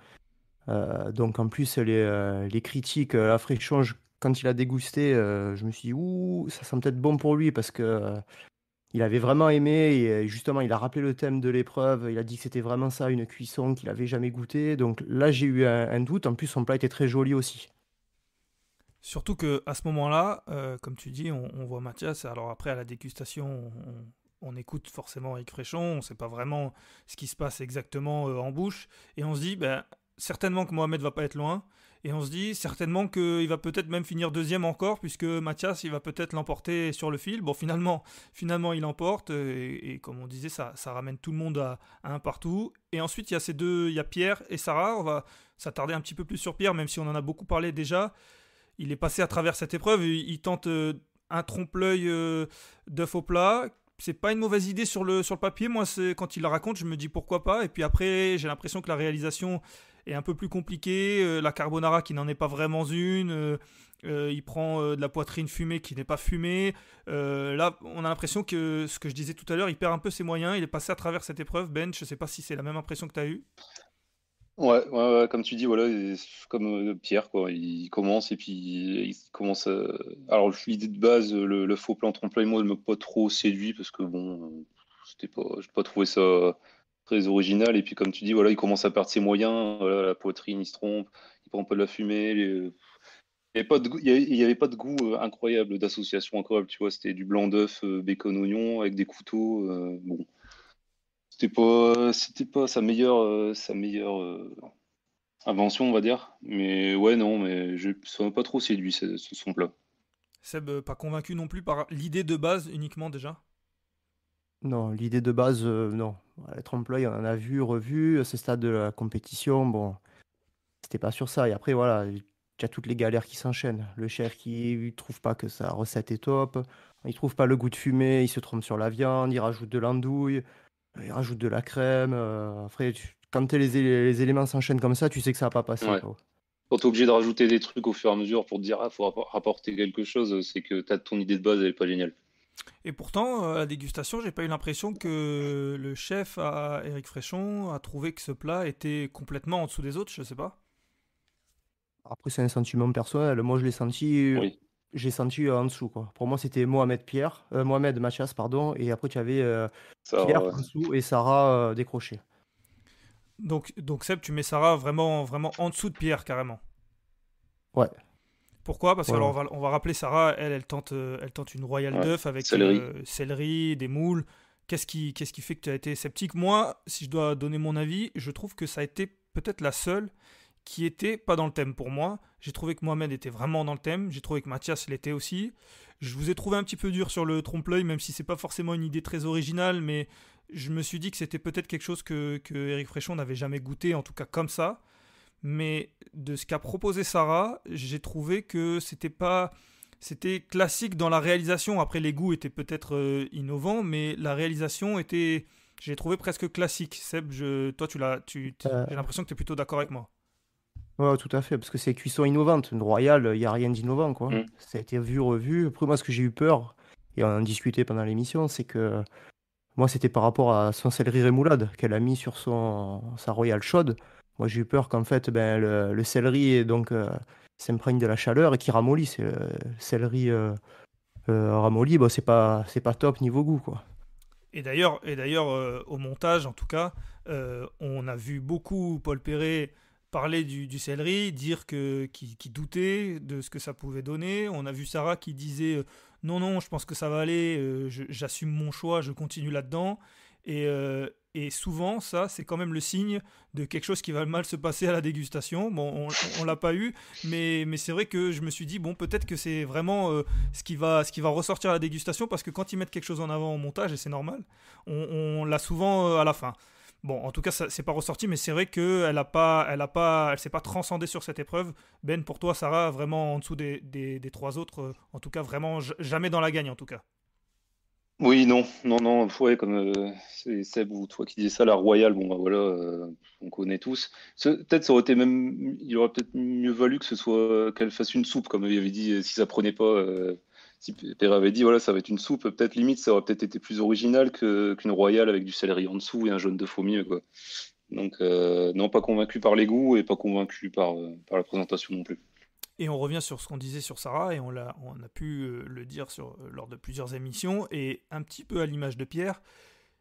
Donc en plus, les critiques, la Fréchon, quand il a dégusté, je me suis dit, ouh, ça sent peut-être bon pour lui, parce que il avait vraiment aimé, et justement, il a rappelé le thème de l'épreuve, il a dit que c'était vraiment ça, une cuisson qu'il avait jamais goûté. Donc là, j'ai eu un doute, en plus, son plat était très joli aussi. Surtout que à ce moment-là, comme tu dis, on voit Mathias. Alors après, à la dégustation, on écoute forcément Eric Fréchon, on ne sait pas vraiment ce qui se passe exactement en bouche, et on se dit, ben, certainement que Mohamed va pas être loin. Et on se dit certainement qu'il va peut-être même finir deuxième encore, puisque Mathias, il va peut-être l'emporter sur le fil. Bon, finalement il l'emporte, et comme on disait, ça ramène tout le monde à un partout. Et ensuite, il y a Pierre et Sarah. On va s'attarder un petit peu plus sur Pierre, même si on en a beaucoup parlé déjà. Il est passé à travers cette épreuve, il tente un trompe-l'œil d'œuf au plat. C'est pas une mauvaise idée sur le papier. Moi, quand il la raconte, je me dis pourquoi pas. Et puis après, j'ai l'impression que la réalisation est un peu plus compliquée. La carbonara qui n'en est pas vraiment une. Il prend de la poitrine fumée qui n'est pas fumée. Là, on a l'impression que, ce que je disais tout à l'heure, il perd un peu ses moyens. Il est passé à travers cette épreuve. Ben, je sais pas si c'est la même impression que tu as eue. Ouais, comme tu dis, voilà, comme Pierre, quoi. Il commence et puis il commence à... Alors, l'idée de base, le faux plan trompe-l'œil, moi, ne m'a pas trop séduit parce que bon, j'ai pas trouvé ça très original. Et puis, comme tu dis, voilà, il commence à perdre ses moyens. Voilà, la poitrine, il se trompe, il prend pas de la fumée. Il y avait pas de goût, il y avait pas de goût incroyable, d'association incroyable, tu vois. C'était du blanc d'œuf, bacon, oignon, avec des couteaux. Bon. C'était pas sa meilleure invention, on va dire. Mais ouais, non, mais ça m'a pas trop séduit, son plat. Seb, pas convaincu non plus par l'idée de base uniquement déjà? Non, l'idée de base, non. Les trompe-l'œil, on en a vu, revu. À ce stade de la compétition, bon, c'était pas sur ça. Et après, voilà, tu as toutes les galères qui s'enchaînent. Le chef qui trouve pas que sa recette est top. Il trouve pas le goût de fumée, il se trompe sur la viande, il rajoute de l'andouille, il rajoute de la crème. Après, quand les éléments s'enchaînent comme ça, tu sais que ça va pas passer, Ouais. quoi. Quand t'es obligé de rajouter des trucs au fur et à mesure pour te dire, faut rapporter quelque chose, c'est que ton idée de base, elle est pas géniale. Et pourtant, à la dégustation, j'ai pas eu l'impression que le chef, Éric Fréchon, a trouvé que ce plat était complètement en dessous des autres, je sais pas. Après, c'est un sentiment personnel. Moi, Oui. j'ai senti en dessous, quoi. Pour moi, c'était Mohamed Mathias, pardon, et après, tu avais Ça, Pierre ouais. en dessous et Sarah décrochée. Donc Seb, tu mets Sarah vraiment, vraiment en dessous de Pierre, carrément. Ouais. Pourquoi? Parce que Ouais, alors, ouais. on va rappeler Sarah, elle tente une royale Ouais. d'œuf avec Céleri. céleri, des moules. Qu'est-ce qui fait que tu as été sceptique? Moi, si je dois donner mon avis, je trouve que ça a été peut-être la seule qui était pas dans le thème pour moi. J'ai trouvé que Mohamed était vraiment dans le thème. J'ai trouvé que Mathias l'était aussi. Je vous ai trouvé un petit peu dur sur le trompe-l'œil, même si c'est pas forcément une idée très originale, mais je me suis dit que c'était peut-être quelque chose que Éric Fréchon n'avait jamais goûté, en tout cas comme ça. Mais de ce qu'a proposé Sarah, j'ai trouvé que c'était classique dans la réalisation. Après, les goûts étaient peut-être innovants, mais la réalisation était, j'ai trouvé presque classique. Seb, toi, j'ai l'impression que tu es plutôt d'accord avec moi. Ouais, tout à fait, parce que c'est cuisson innovante. Une royale, il n'y a rien d'innovant, quoi. Mm. Ça a été vu, revu. Après, moi, ce que j'ai eu peur, et on en discutait pendant l'émission, c'est que moi, c'était par rapport à son céleri rémoulade qu'elle a mis sur sa royale chaude. Moi, j'ai eu peur qu'en fait, ben, le céleri donc, s'imprègne de la chaleur et qu'il ramollisse. Le céleri ramolli, bon, c'est pas top niveau goût, quoi. Et d'ailleurs, au montage, en tout cas, on a vu beaucoup Paul Perret parler du céleri, dire qu'il doutait de ce que ça pouvait donner. On a vu Sarah qui disait non, je pense que ça va aller, j'assume mon choix, je continue là-dedans. Et souvent, ça, c'est quand même le signe de quelque chose qui va mal se passer à la dégustation. Bon, on l'a pas eu, mais c'est vrai que je me suis dit, bon, peut-être que c'est vraiment ce qui va ressortir à la dégustation, parce que quand ils mettent quelque chose en avant au montage, et c'est normal, on l'a souvent à la fin. Bon, en tout cas, ça c'est pas ressorti, mais c'est vrai qu'elle elle s'est pas transcendée sur cette épreuve. Ben, pour toi, Sarah, vraiment en dessous des trois autres, en tout cas, vraiment jamais dans la gagne, en tout cas. Oui, non, ouais, comme c'est Seb ou toi qui disais ça, la royale, bon, bah voilà, on connaît tous. Peut-être ça aurait été même, il aurait peut-être mieux valu que ce soit qu'elle fasse une soupe, comme il avait dit, si ça prenait pas, si Père avait dit, voilà, ça va être une soupe, peut-être limite, ça aurait peut-être été plus original qu'une royale avec du céleri en dessous et un jaune d'œuf au milieu, quoi. Donc, non, pas convaincu par les goûts et pas convaincu par la présentation non plus. Et on revient sur ce qu'on disait sur Sarah, et on a pu le dire lors de plusieurs émissions, et un petit peu à l'image de Pierre,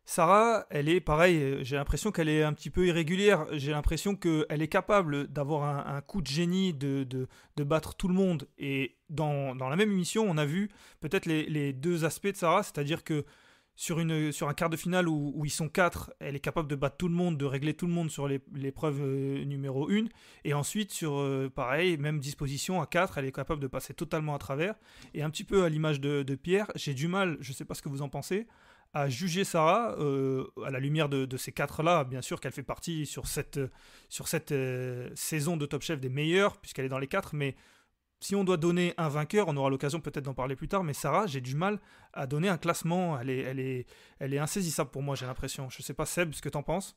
Sarah, elle est pareil, j'ai l'impression qu'elle est un petit peu irrégulière, j'ai l'impression qu'elle est capable d'avoir un coup de génie, de battre tout le monde, et dans la même émission, on a vu peut-être les deux aspects de Sarah, c'est-à-dire que sur un quart de finale où ils sont 4, elle est capable de battre tout le monde, de régler tout le monde sur l'épreuve numéro 1. Et ensuite, pareil, même disposition à 4, elle est capable de passer totalement à travers. Et un petit peu à l'image de Pierre, j'ai du mal, je ne sais pas ce que vous en pensez, à juger Sarah à la lumière de ces 4-là. Bien sûr qu'elle fait partie sur cette saison de Top Chef des meilleures, puisqu'elle est dans les 4, mais si on doit donner un vainqueur, on aura l'occasion peut-être d'en parler plus tard, mais Sarah, j'ai du mal à donner un classement. Elle est insaisissable pour moi, j'ai l'impression. Je sais pas, Seb, ce que t'en penses?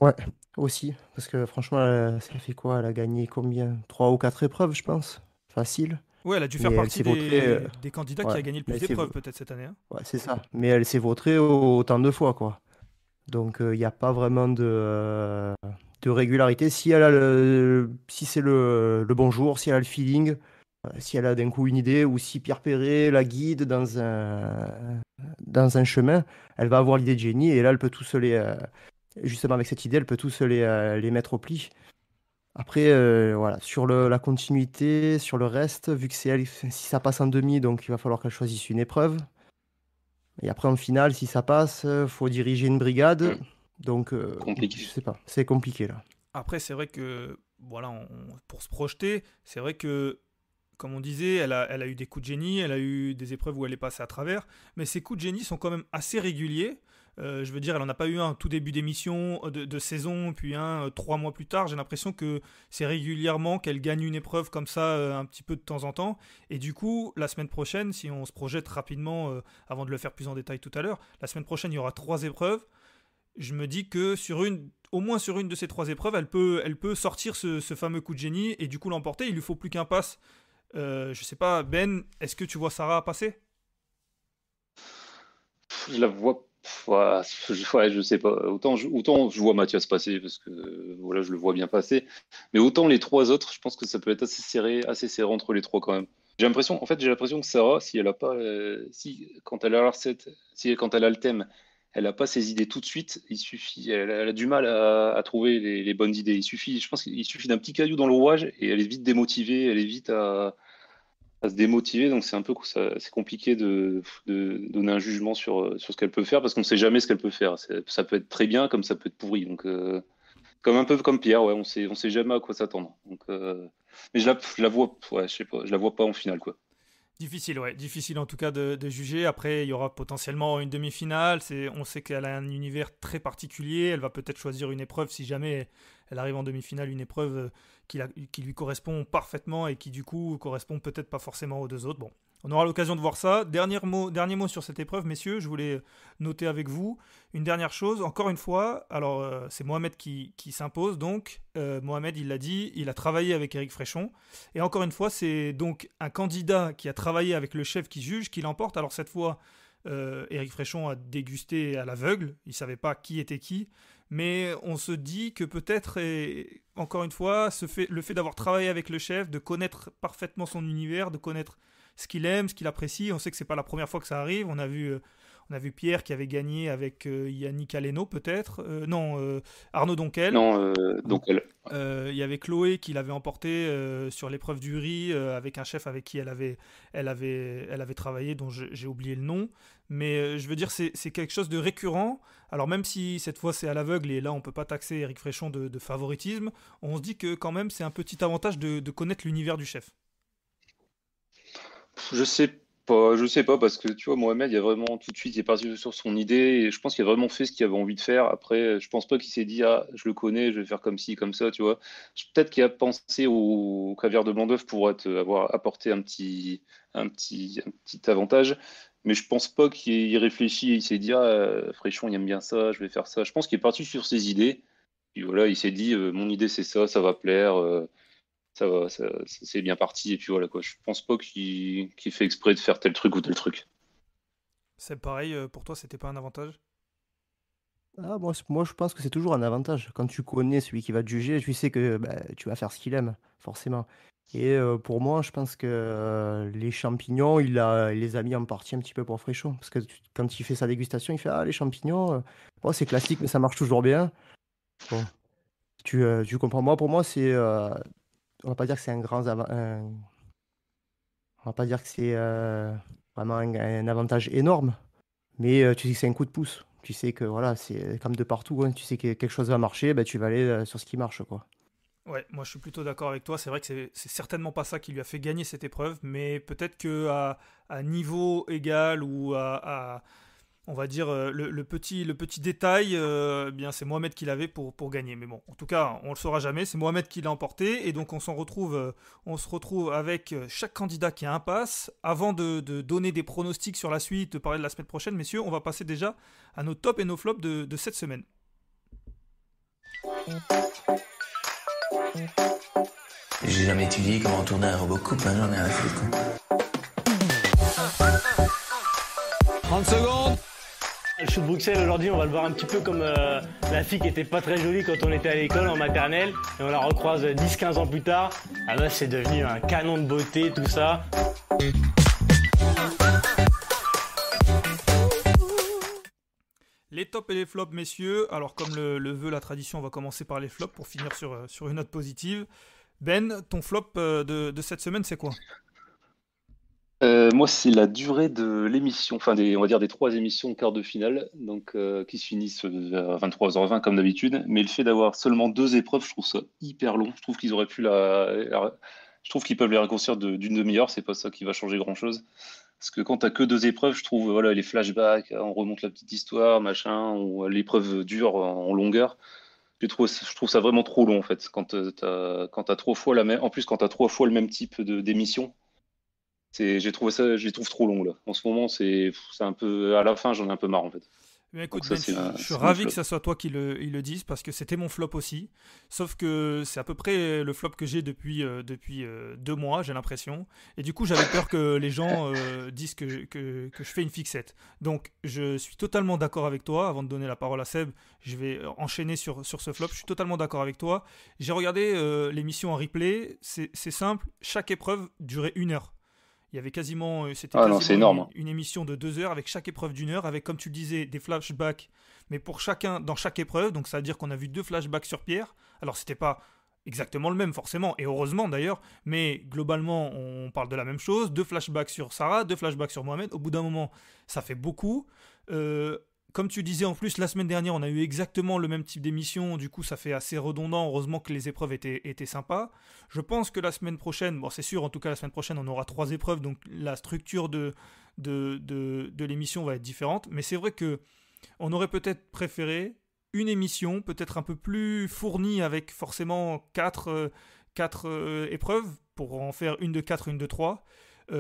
Ouais, aussi. Parce que franchement, ça fait quoi? Elle a gagné combien? 3 ou 4 épreuves, je pense. Facile. Ouais, elle a dû faire Mais elle partie s'est vautrée. des candidats qui Ouais, a gagné le mais plus elle s'est d'épreuves peut-être cette année, hein. ouais, c'est ça. Mais elle s'est vautrée autant de fois, quoi. Donc, il n'y a pas vraiment de régularité. Si c'est le bon jour, si elle a le feeling, si elle a d'un coup une idée, ou si Pierre Perret la guide dans un chemin, elle va avoir l'idée de génie, et là, elle peut tous justement avec cette idée, elle peut tous les mettre au pli. Après, voilà, sur la continuité, sur le reste, vu que c'est elle, si ça passe en demi, donc il va falloir qu'elle choisisse une épreuve. Et après, en finale, si ça passe, faut diriger une brigade. Donc, Compliqué. je sais pas, c'est compliqué là. Après, c'est vrai que, voilà, pour se projeter, c'est vrai que, comme on disait, elle a eu des coups de génie, elle a eu des épreuves où elle est passée à travers, mais ces coups de génie sont quand même assez réguliers. Je veux dire, elle n'en a pas eu un tout début d'émission, de saison, puis un 3 mois plus tard. J'ai l'impression que c'est régulièrement qu'elle gagne une épreuve comme ça, un petit peu de temps en temps. Et du coup, la semaine prochaine, si on se projette rapidement, avant de le faire plus en détail tout à l'heure, la semaine prochaine, il y aura 3 épreuves. Je me dis que au moins sur une de ces 3 épreuves, elle peut sortir ce fameux coup de génie et du coup l'emporter. Il lui faut plus qu'un pass. Je sais pas, Ben, est-ce que tu vois Sarah passer? Je la vois. Ouais, je sais pas. Autant je vois Mathias passer parce que voilà, je le vois bien passer. Mais autant les 3 autres, je pense que ça peut être assez serré entre les 3 quand même. J'ai l'impression que Sarah, si elle a pas, si quand elle a la recette, quand elle a le thème, elle a pas ses idées tout de suite. Elle a du mal à trouver les bonnes idées. Je pense qu'il suffit d'un petit caillou dans le rouage et elle est vite démotivée. Elle est vite à se démotiver. Donc c'est compliqué de donner un jugement sur ce qu'elle peut faire parce qu'on ne sait jamais ce qu'elle peut faire. Ça peut être très bien comme ça peut être pourri. Donc comme un peu comme Pierre, ouais, on sait jamais à quoi s'attendre. Donc mais je la vois, ouais, je sais pas, je la vois pas en finale quoi. Difficile, ouais. Difficile en tout cas de juger. Après, il y aura potentiellement une demi-finale. On sait qu'elle a un univers très particulier. Elle va peut-être choisir une épreuve si jamais elle arrive en demi-finale, une épreuve qui lui correspond parfaitement et qui du coup correspond peut-être pas forcément aux 2 autres. Bon, on aura l'occasion de voir ça. Dernier mot sur cette épreuve, messieurs. Je voulais noter avec vous une dernière chose. Encore une fois, alors c'est Mohamed qui s'impose. Donc, Mohamed, il l'a dit, il a travaillé avec Éric Fréchon. Et encore une fois, c'est donc un candidat qui a travaillé avec le chef qui juge qui l'emporte. Alors cette fois, Éric Fréchon a dégusté à l'aveugle. Il ne savait pas qui était qui. Mais on se dit que peut-être, et encore une fois, le fait d'avoir travaillé avec le chef, de connaître parfaitement son univers, de connaître ce qu'il aime, ce qu'il apprécie. On sait que c'est pas la première fois que ça arrive. On a vu Pierre qui avait gagné avec Yannick Aleno peut-être. Non, Arnaud Donquel. Non, donc Il y avait Chloé qui l'avait emporté sur l'épreuve du riz avec un chef avec qui elle avait travaillé, dont j'ai oublié le nom. Mais je veux dire, c'est quelque chose de récurrent. Alors même si cette fois c'est à l'aveugle et là on peut pas taxer Éric Fréchon de favoritisme, on se dit que quand même c'est un petit avantage de connaître l'univers du chef. je sais pas parce que tu vois, Mohamed, il y a vraiment tout de suite, il est parti sur son idée et je pense qu'il a vraiment fait ce qu'il avait envie de faire. Après, je pense pas qu'il s'est dit, ah, je le connais, je vais faire comme ci, comme ça, tu vois. Peut-être qu'il a pensé au caviar de blanc d'œuf pour avoir apporté un petit avantage, mais je pense pas qu'il y réfléchit et il s'est dit, ah, Fréchon, il aime bien ça, je vais faire ça. Je pense qu'il est parti sur ses idées. Puis voilà, il s'est dit, mon idée c'est ça va plaire. C'est bien parti, et puis voilà quoi. Je pense pas qu'il fait exprès de faire tel truc ou tel truc. C'est pareil, pour toi c'était pas un avantage? Ah, moi, je pense que c'est toujours un avantage. Quand tu connais celui qui va te juger, tu sais que bah, tu vas faire ce qu'il aime, forcément. Et pour moi, je pense que les champignons, il les a mis en partie un petit peu pour Fréchon. Parce que quand il fait sa dégustation, il fait ah, les champignons, bon, c'est classique, mais ça marche toujours bien. Bon, tu comprends. Moi, pour moi, on va pas dire que c'est un grand on va pas dire que c'est vraiment un avantage énorme. Mais tu sais que c'est un coup de pouce. Tu sais que voilà, c'est comme de partout, hein. Tu sais que quelque chose va marcher, bah, tu vas aller sur ce qui marche, quoi. Ouais, moi je suis plutôt d'accord avec toi. C'est vrai que c'est certainement pas ça qui lui a fait gagner cette épreuve, mais peut-être que à niveau égal ou on va dire le petit détail, bien c'est Mohamed qui l'avait pour gagner. Mais bon, en tout cas, on le saura jamais. C'est Mohamed qui l'a emporté et donc on se retrouve avec chaque candidat qui a un pass. Avant de donner des pronostics sur la suite, de parler de la semaine prochaine, messieurs, on va passer déjà à nos tops et nos flops de cette semaine. J'ai jamais étudié comment tourner un Robocop, hein, j'en ai rien à foutre, quoi. 30 secondes. Le shoot de Bruxelles, aujourd'hui, on va le voir un petit peu comme la fille qui était pas très jolie quand on était à l'école en maternelle. Et on la recroise 10-15 ans plus tard. Ah bah, c'est devenu un canon de beauté, tout ça. Les tops et les flops, messieurs. Alors, comme le veut la tradition, on va commencer par les flops pour finir sur une note positive. Ben, ton flop de cette semaine, c'est quoi? Moi, c'est la durée de l'émission, enfin on va dire des 3 émissions quart de finale, donc qui se finissent vers 23h20 comme d'habitude. Mais le fait d'avoir seulement 2 épreuves, je trouve ça hyper long. Je trouve qu'ils auraient pu je trouve qu'ils peuvent les raccourcir d'une demi-heure. C'est pas ça qui va changer grand-chose. Parce que quand t'as que 2 épreuves, je trouve voilà les flashbacks, on remonte la petite histoire, machin, ou l'épreuve dure en longueur. Je trouve ça vraiment trop long en fait. Quand t'as 3 fois en plus quand t'as 3 fois le même type d'émission. Je les trouve trop longs là. En ce moment, c'est un peu. À la fin, j'en ai un peu marre en fait. Mais écoute, Donc ça, Ben, je suis c'est mon ravi flop. que ça soit toi qui le dise parce que c'était mon flop aussi. Sauf que c'est à peu près le flop que j'ai depuis 2 mois, j'ai l'impression. Et du coup, j'avais peur que les gens disent que je fais une fixette. Donc, je suis totalement d'accord avec toi. Avant de donner la parole à Seb, je vais enchaîner sur ce flop. Je suis totalement d'accord avec toi. J'ai regardé l'émission en replay. C'est simple. Chaque épreuve durait 1 heure. Il y avait c'était Ah non, c'est quasiment énorme, hein. une émission de 2 heures avec chaque épreuve d'1 heure, avec, comme tu le disais, des flashbacks, mais pour chacun, dans chaque épreuve. Donc ça veut dire qu'on a vu 2 flashbacks sur Pierre. Alors c'était pas exactement le même, forcément, et heureusement d'ailleurs, mais globalement, on parle de la même chose. 2 flashbacks sur Sarah, 2 flashbacks sur Mohamed. Au bout d'un moment, ça fait beaucoup. Comme tu disais, en plus, la semaine dernière, on a eu exactement le même type d'émission. Du coup, ça fait assez redondant. Heureusement que les épreuves étaient sympas. Je pense que la semaine prochaine, bon, c'est sûr, en tout cas, la semaine prochaine, on aura 3 épreuves. Donc, la structure de l'émission va être différente. Mais c'est vrai que on aurait peut-être préféré une émission, peut-être un peu plus fournie, avec forcément 4 épreuves, pour en faire une de 4, une de 3.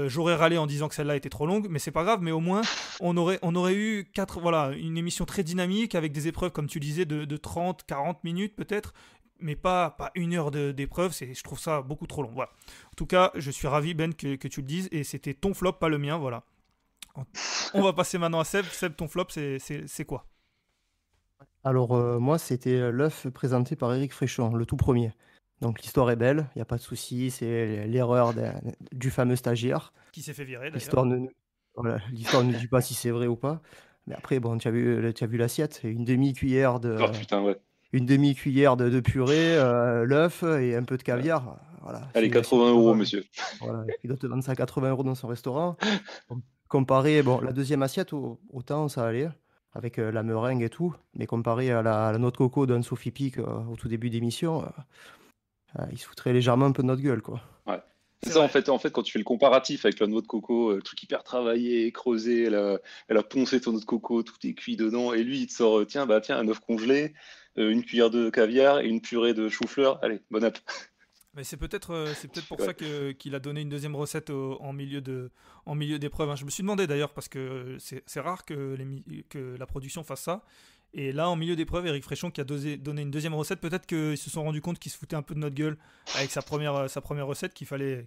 J'aurais râlé en disant que celle-là était trop longue, mais c'est pas grave. Mais au moins, on aurait eu voilà, une émission très dynamique avec des épreuves, comme tu disais, de 30, 40 minutes peut-être, mais pas 1 heure d'épreuve. Je trouve ça beaucoup trop long. Voilà. En tout cas, je suis ravi, Ben, que tu le dises, et c'était ton flop, pas le mien. Voilà. On va passer maintenant à Seb. Seb, ton flop, c'est quoi? Alors, moi, c'était l'œuf présenté par Éric Fréchon, le tout premier. Donc, l'histoire est belle, il n'y a pas de souci, c'est l'erreur du fameux stagiaire. Qui s'est fait virer d'ailleurs. L'histoire ne dit pas si c'est vrai ou pas. Mais après, bon, tu as vu l'assiette, une demi-cuillère Oh putain, ouais. de purée, l'œuf et un peu de caviar. Voilà, c'est Allez, une assiette 80 pas euros, mal. monsieur. Voilà, il doit te vendre ça à 80 € dans son restaurant. Comparé, bon, la deuxième assiette, autant ça allait, avec la meringue et tout, mais comparé à la noix de coco d'Anne-Sophie Pic au tout début d'émission, il se foutrait légèrement un peu de notre gueule, quoi. Ouais. C'est C'est ça, vrai. en fait, quand tu fais le comparatif avec la noix de coco, le truc hyper travaillé, creusé, elle a poncé ton noix de coco, tout est cuit dedans, et lui, il te sort, tiens, un œuf congelé, une cuillère de caviar et une purée de chou-fleur. Allez, bon app. Mais c'est peut-être pour Ouais. ça qu'il a donné une deuxième recette en milieu d'épreuve, hein. Je me suis demandé d'ailleurs, parce que c'est rare que la production fasse ça. Et là, en milieu d'épreuve, Éric Fréchon qui a donné une deuxième recette, peut-être qu'ils se sont rendus compte qu'ils se foutaient un peu de notre gueule avec sa première recette, qu'il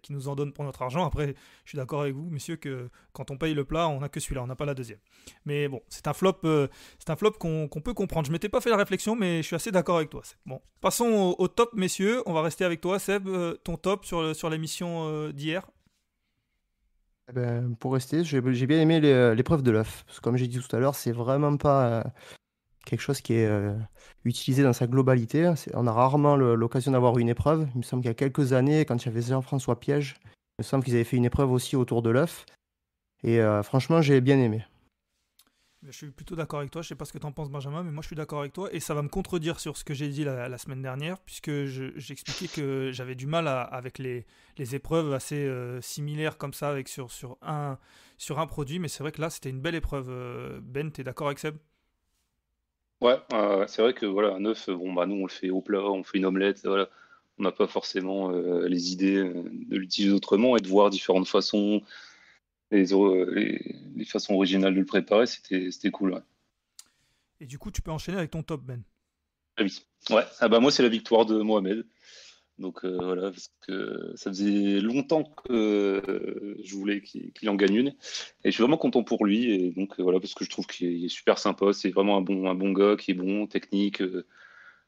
nous en donne pour notre argent. Après, je suis d'accord avec vous, messieurs, que quand on paye le plat, on n'a que celui-là, on n'a pas la deuxième. Mais bon, c'est un flop qu'on peut comprendre. Je m'étais pas fait la réflexion, mais je suis assez d'accord avec toi, Seb. Bon, passons au top, messieurs. On va rester avec toi, Seb. Ton top sur l'émission d'hier. Eh ben, pour rester, j'ai bien aimé l'épreuve de l'œuf. Parce que comme j'ai dit tout à l'heure, c'est vraiment pas quelque chose qui est utilisé dans sa globalité. On a rarement l'occasion d'avoir une épreuve. Il me semble qu'il y a quelques années, quand il y avait Jean-François Piège, il me semble qu'ils avaient fait une épreuve aussi autour de l'œuf. Et franchement, j'ai bien aimé. Je suis plutôt d'accord avec toi. Je sais pas ce que tu en penses, Benjamin, mais moi je suis d'accord avec toi. Et ça va me contredire sur ce que j'ai dit la semaine dernière, puisque j'expliquais que j'avais du mal avec les épreuves assez similaires comme ça, sur un produit. Mais c'est vrai que là, c'était une belle épreuve. Ben, tu es d'accord avec Seb? Ouais, c'est vrai que voilà, un œuf, bon bah nous on le fait au plat, on fait une omelette, voilà. On n'a pas forcément les idées de l'utiliser autrement et de voir différentes façons, les façons originales de le préparer, c'était cool, ouais. Et du coup, tu peux enchaîner avec ton top, Ben. Ah oui. Ouais, ah bah moi c'est la victoire de Mohamed. Donc voilà, parce que ça faisait longtemps que je voulais qu'il en gagne une. Et je suis vraiment content pour lui. Et donc voilà, parce que je trouve qu'il est super sympa. C'est vraiment un bon gars qui est bon, technique.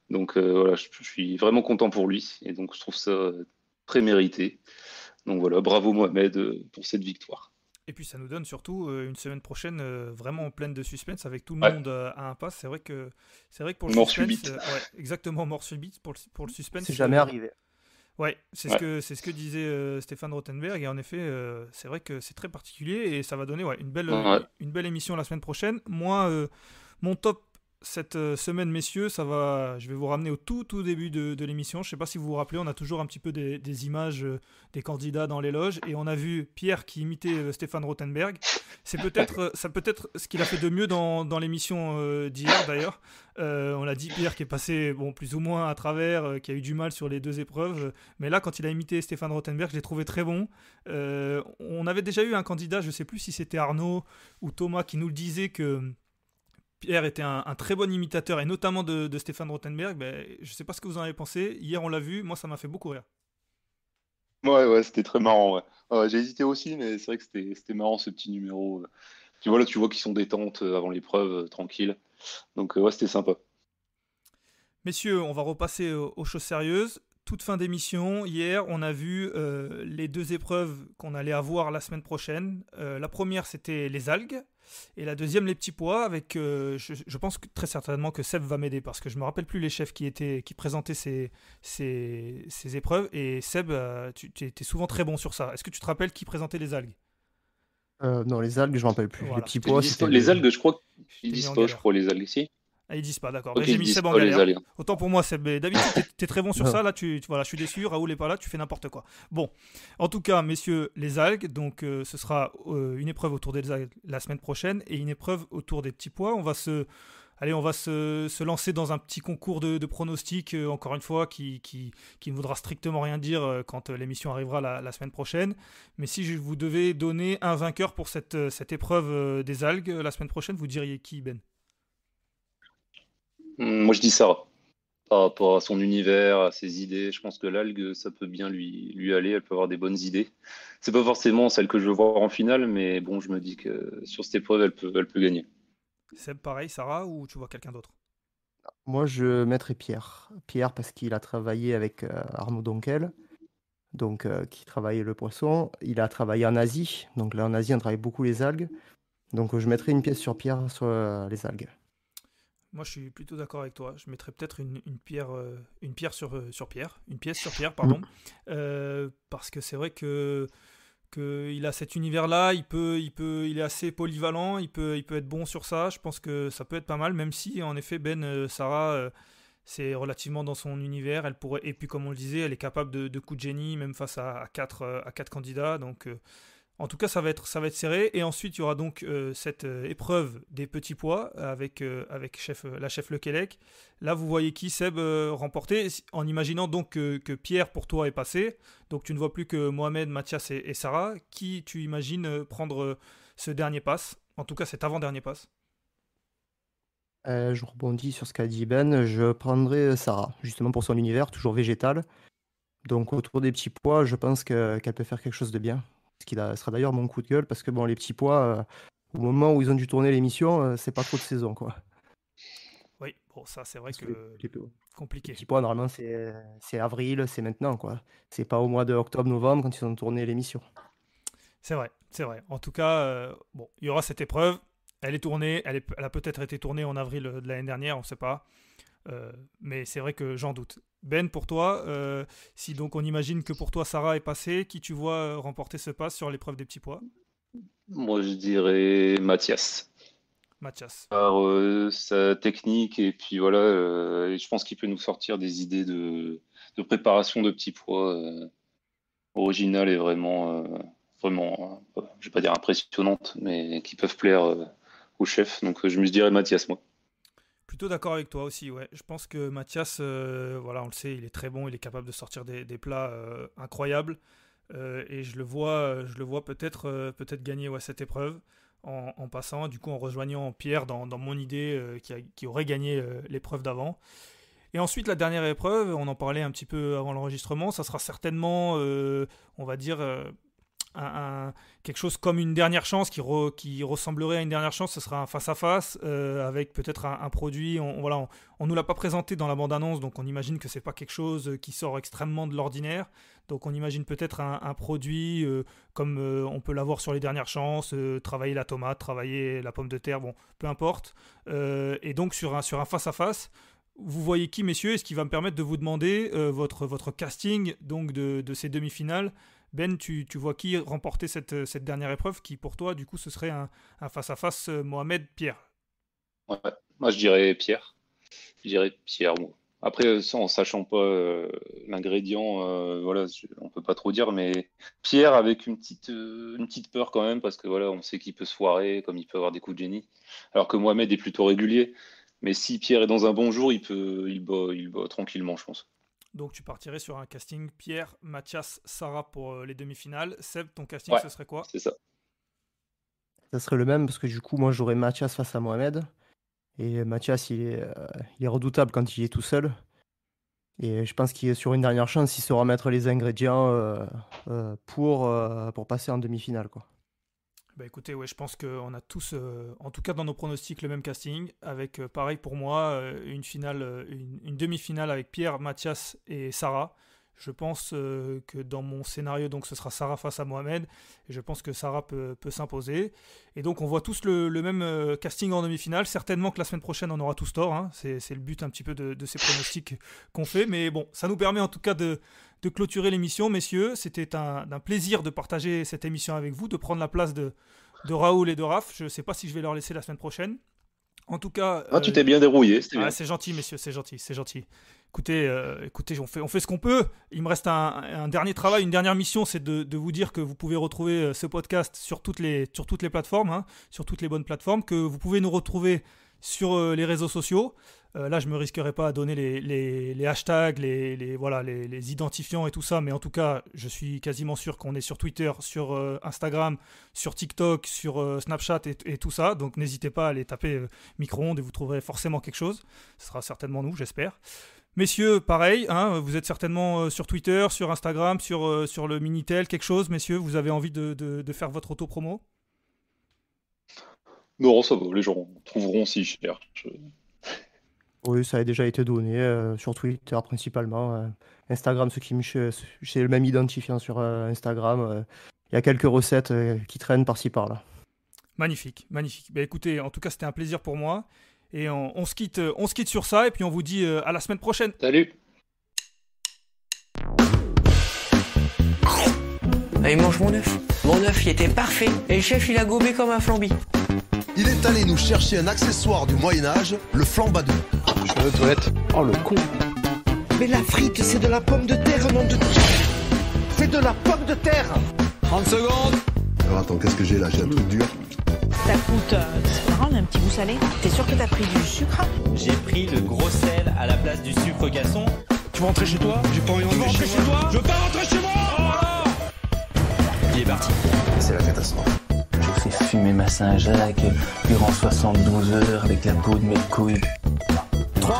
Donc voilà, je suis vraiment content pour lui. Et donc je trouve ça très mérité. Donc voilà, bravo Mohamed pour cette victoire. Et puis ça nous donne surtout une semaine prochaine vraiment pleine de suspense avec tout le Ouais. monde à un pas. C'est vrai que pour le Mort suspense, subite. ouais, exactement mort subite pour le suspense. C'est jamais arrivé. Ouais, c'est Ouais. ce que disait Stéphane Rothenberg et en effet c'est vrai que c'est très particulier et ça va donner Ouais. une belle émission la semaine prochaine. Moi mon top cette semaine, messieurs, je vais vous ramener au tout début de l'émission. Je ne sais pas si vous vous rappelez, on a toujours un petit peu des images des candidats dans les loges et on a vu Pierre qui imitait Stéphane Rothenberg. Ça peut être ce qu'il a fait de mieux dans l'émission d'hier d'ailleurs. On l'a dit, Pierre qui est passé plus ou moins à travers, qui a eu du mal sur les deux épreuves. Mais là, quand il a imité Stéphane Rothenberg, je l'ai trouvé très bon. On avait déjà eu un candidat, je ne sais plus si c'était Arnaud ou Thomas, qui nous le disait que Pierre était un très bon imitateur, et notamment de Stéphane Rothenberg. Je ne sais pas ce que vous en avez pensé. Hier, on l'a vu. Moi, ça m'a fait beaucoup rire. Ouais, c'était très marrant, ouais. Ouais, j'ai hésité aussi, mais c'est vrai que c'était marrant ce petit numéro. Tu vois, là, tu vois qu'ils sont détentes avant l'épreuve, tranquille. Donc, ouais, c'était sympa. Messieurs, on va repasser aux choses sérieuses. Toute fin d'émission, hier, on a vu les deux épreuves qu'on allait avoir la semaine prochaine. La première, c'était les algues. Et la deuxième, les petits pois, avec, je pense que, très certainement que Seb va m'aider, parce que je ne me rappelle plus les chefs qui présentaient ces épreuves. Et Seb, tu étais souvent très bon sur ça. Est-ce que tu te rappelles qui présentait les algues? Non, les algues, je m'en rappelle plus. Les Voilà. petits pois, c'était Les algues, je crois Je qu'ils t'ai mis disent en pas, je galère. crois, les algues ici. Ah, ils disent pas, d'accord. Ok, J'ai ils mis disent Seb en pas les galère. algues. Autant pour moi, Seb. D'habitude, t'es très bon sur Non. ça. Là, voilà, je suis déçu. Raoul est pas là, tu fais n'importe quoi. Bon, en tout cas, messieurs, les algues. Donc, ce sera une épreuve autour des algues la semaine prochaine et une épreuve autour des petits pois. On va se lancer dans un petit concours de pronostics, encore une fois, qui ne voudra strictement rien dire quand l'émission arrivera la semaine prochaine. Mais si je vous devais donner un vainqueur pour cette épreuve des algues la semaine prochaine, vous diriez qui, Ben? Moi, je dis Sarah. Par rapport à son univers, à ses idées, je pense que l'algue, ça peut bien lui aller. Elle peut avoir des bonnes idées. C'est pas forcément celle que je veux voir en finale, mais bon, je me dis que sur cette épreuve, elle peut gagner. Seb, pareil, Sarah, ou tu vois quelqu'un d'autre? Moi, je mettrais Pierre. Pierre, parce qu'il a travaillé avec Arnaud Donquel, donc, qui travaillait le poisson. Il a travaillé en Asie. Donc là, en Asie, on travaille beaucoup les algues. Donc, je mettrais une pièce sur Pierre sur les algues. Moi, je suis plutôt d'accord avec toi. Je mettrais peut-être une pierre sur Pierre. Une pièce sur Pierre, pardon. Parce que c'est vrai que il a cet univers-là, il est assez polyvalent, il peut être bon sur ça. Je pense que ça peut être pas mal, même si, en effet, Sarah, c'est relativement dans son univers. Elle pourrait, et puis, comme on le disait, elle est capable de coups de génie, même face à quatre candidats. Donc, en tout cas, ça va être serré. Et ensuite, il y aura donc cette épreuve des petits pois avec la chef Lequelec. Là, vous voyez qui, Seb, remporter, en imaginant donc que Pierre, pour toi, est passé. Donc, tu ne vois plus que Mohamed, Mathias et Sarah. Qui tu imagines prendre ce dernier pass? En tout cas, cet avant-dernier pass. Je rebondis sur ce qu'a dit Ben. Je prendrais Sarah, justement pour son univers, toujours végétal. Donc, autour des petits pois, je pense qu'elle peut faire quelque chose de bien. Sera d'ailleurs mon coup de gueule, parce que bon, les petits pois, au moment où ils ont dû tourner l'émission, c'est pas trop de saison, quoi. Oui, bon, ça, c'est vrai Parce que les compliqué. petits pois, normalement, c'est avril, c'est maintenant, quoi. C'est pas au mois de octobre-novembre quand ils ont tourné l'émission. C'est vrai, c'est vrai. En tout cas, bon, il y aura cette épreuve. Elle est tournée, elle a peut-être été tournée en avril de l'année dernière, on ne sait pas. Mais c'est vrai que j'en doute. Ben, pour toi, si donc on imagine que pour toi Sarah est passée, qui tu vois remporter ce pass sur l'épreuve des petits pois? Moi, je dirais Mathias. Mathias. Par sa technique, et puis voilà, je pense qu'il peut nous sortir des idées de préparation de petits pois originales et vraiment, je vais pas dire impressionnantes, mais qui peuvent plaire au chef. Donc je me dirais Mathias, moi. Plutôt d'accord avec toi aussi, ouais. Je pense que Mathias, voilà, on le sait, il est très bon, il est capable de sortir des plats incroyables. Et je le vois peut-être gagner cette épreuve en passant, du coup en rejoignant Pierre dans mon idée qui aurait gagné l'épreuve d'avant. Et ensuite, la dernière épreuve, on en parlait un petit peu avant l'enregistrement, ça sera certainement, on va dire, quelque chose comme une dernière chance qui ressemblerait à une dernière chance. Ce sera un face-à-face avec peut-être un produit. On nous l'a pas présenté dans la bande-annonce, donc on imagine que c'est pas quelque chose qui sort extrêmement de l'ordinaire. Donc on imagine peut-être un produit comme on peut l'avoir sur les dernières chances, travailler la tomate, travailler la pomme de terre, bon, peu importe. Et donc sur un face-à-face, vous voyez qui, messieurs? Et ce qui va me permettre de vous demander votre casting donc de ces demi-finales. Ben, tu vois qui remporter cette dernière épreuve qui, pour toi, du coup, ce serait un face-à-face Mohamed-Pierre? Ouais, moi, je dirais Pierre. Je dirais Pierre, moi. Après, ça, en sachant pas l'ingrédient, voilà, on peut pas trop dire, mais Pierre avec une petite peur quand même, parce que voilà, on sait qu'il peut se foirer, comme il peut avoir des coups de génie. Alors que Mohamed est plutôt régulier. Mais si Pierre est dans un bon jour, il bat tranquillement, je pense. Donc tu partirais sur un casting Pierre, Mathias, Sarah pour les demi-finales. Seb, ton casting, ce serait quoi? C'est ça. Ça serait le même, parce que du coup, moi, j'aurais Mathias face à Mohamed. Et Mathias, il est redoutable quand il est tout seul. Et je pense qu'il est sur une dernière chance, il saura mettre les ingrédients pour passer en demi-finale, quoi. Bah écoutez, ouais, je pense qu'on a tous, en tout cas dans nos pronostics, le même casting, avec pareil pour moi, une demi-finale avec Pierre, Mathias et Sarah. Je pense que dans mon scénario, donc ce sera Sarah face à Mohamed, et je pense que Sarah peut s'imposer. Et donc on voit tous le même casting en demi-finale. Certainement que la semaine prochaine on aura tous tort, hein. C'est le but un petit peu de ces pronostics qu'on fait, mais bon, ça nous permet en tout cas de clôturer l'émission, messieurs. C'était un plaisir de partager cette émission avec vous, de prendre la place de Raoul et de Raph. Je ne sais pas si je vais leur laisser la semaine prochaine. En tout cas... tu t'es bien dérouillé, c'était bien. C'est gentil, messieurs, c'est gentil. Écoutez, on fait ce qu'on peut. Il me reste un dernier travail, une dernière mission, c'est de vous dire que vous pouvez retrouver ce podcast sur toutes les plateformes, hein, sur toutes les bonnes plateformes, que vous pouvez nous retrouver sur les réseaux sociaux. Là, je ne me risquerai pas à donner les hashtags, les identifiants et tout ça, mais en tout cas, je suis quasiment sûr qu'on est sur Twitter, sur Instagram, sur TikTok, sur Snapchat et tout ça. Donc, n'hésitez pas à aller taper micro-ondes et vous trouverez forcément quelque chose. Ce sera certainement nous, j'espère. Messieurs, pareil, hein, vous êtes certainement sur Twitter, sur Instagram, sur le Minitel, quelque chose, messieurs, vous avez envie de faire votre auto-promo? Non, ça va, les gens trouveront s'ils cherchent. Oui, ça a déjà été donné sur Twitter principalement. Instagram, j'ai le même identifiant sur Instagram. Il y a quelques recettes qui traînent par-ci par-là. Magnifique. Bah, écoutez, en tout cas, c'était un plaisir pour moi. Et on se quitte sur ça, et puis on vous dit à la semaine prochaine. Salut. Allez, mange mon œuf. Mon œuf, il était parfait. Et le chef, il a gobé comme un flambi. Il est allé nous chercher un accessoire du Moyen-Âge, le flambadou. Je vais aux toilettes. Oh le con. Mais la frite, c'est de la pomme de terre, nom de... C'est de la pomme de terre. 30 secondes. Alors attends, qu'est-ce que j'ai là? J'ai un truc dur. Ça coûte, c'est pas grave, un petit goût salé. T'es sûr que t'as pris du sucre? J'ai pris le gros sel à la place du sucre gasson. Tu veux rentrer chez toi? J'ai pas envie de rentrer chez toi. Je veux pas rentrer chez moi. Oh là. Il est parti. C'est la catastrophe. J'ai fait fumer ma Saint-Jacques durant 72 heures avec la peau de mes couilles. 3,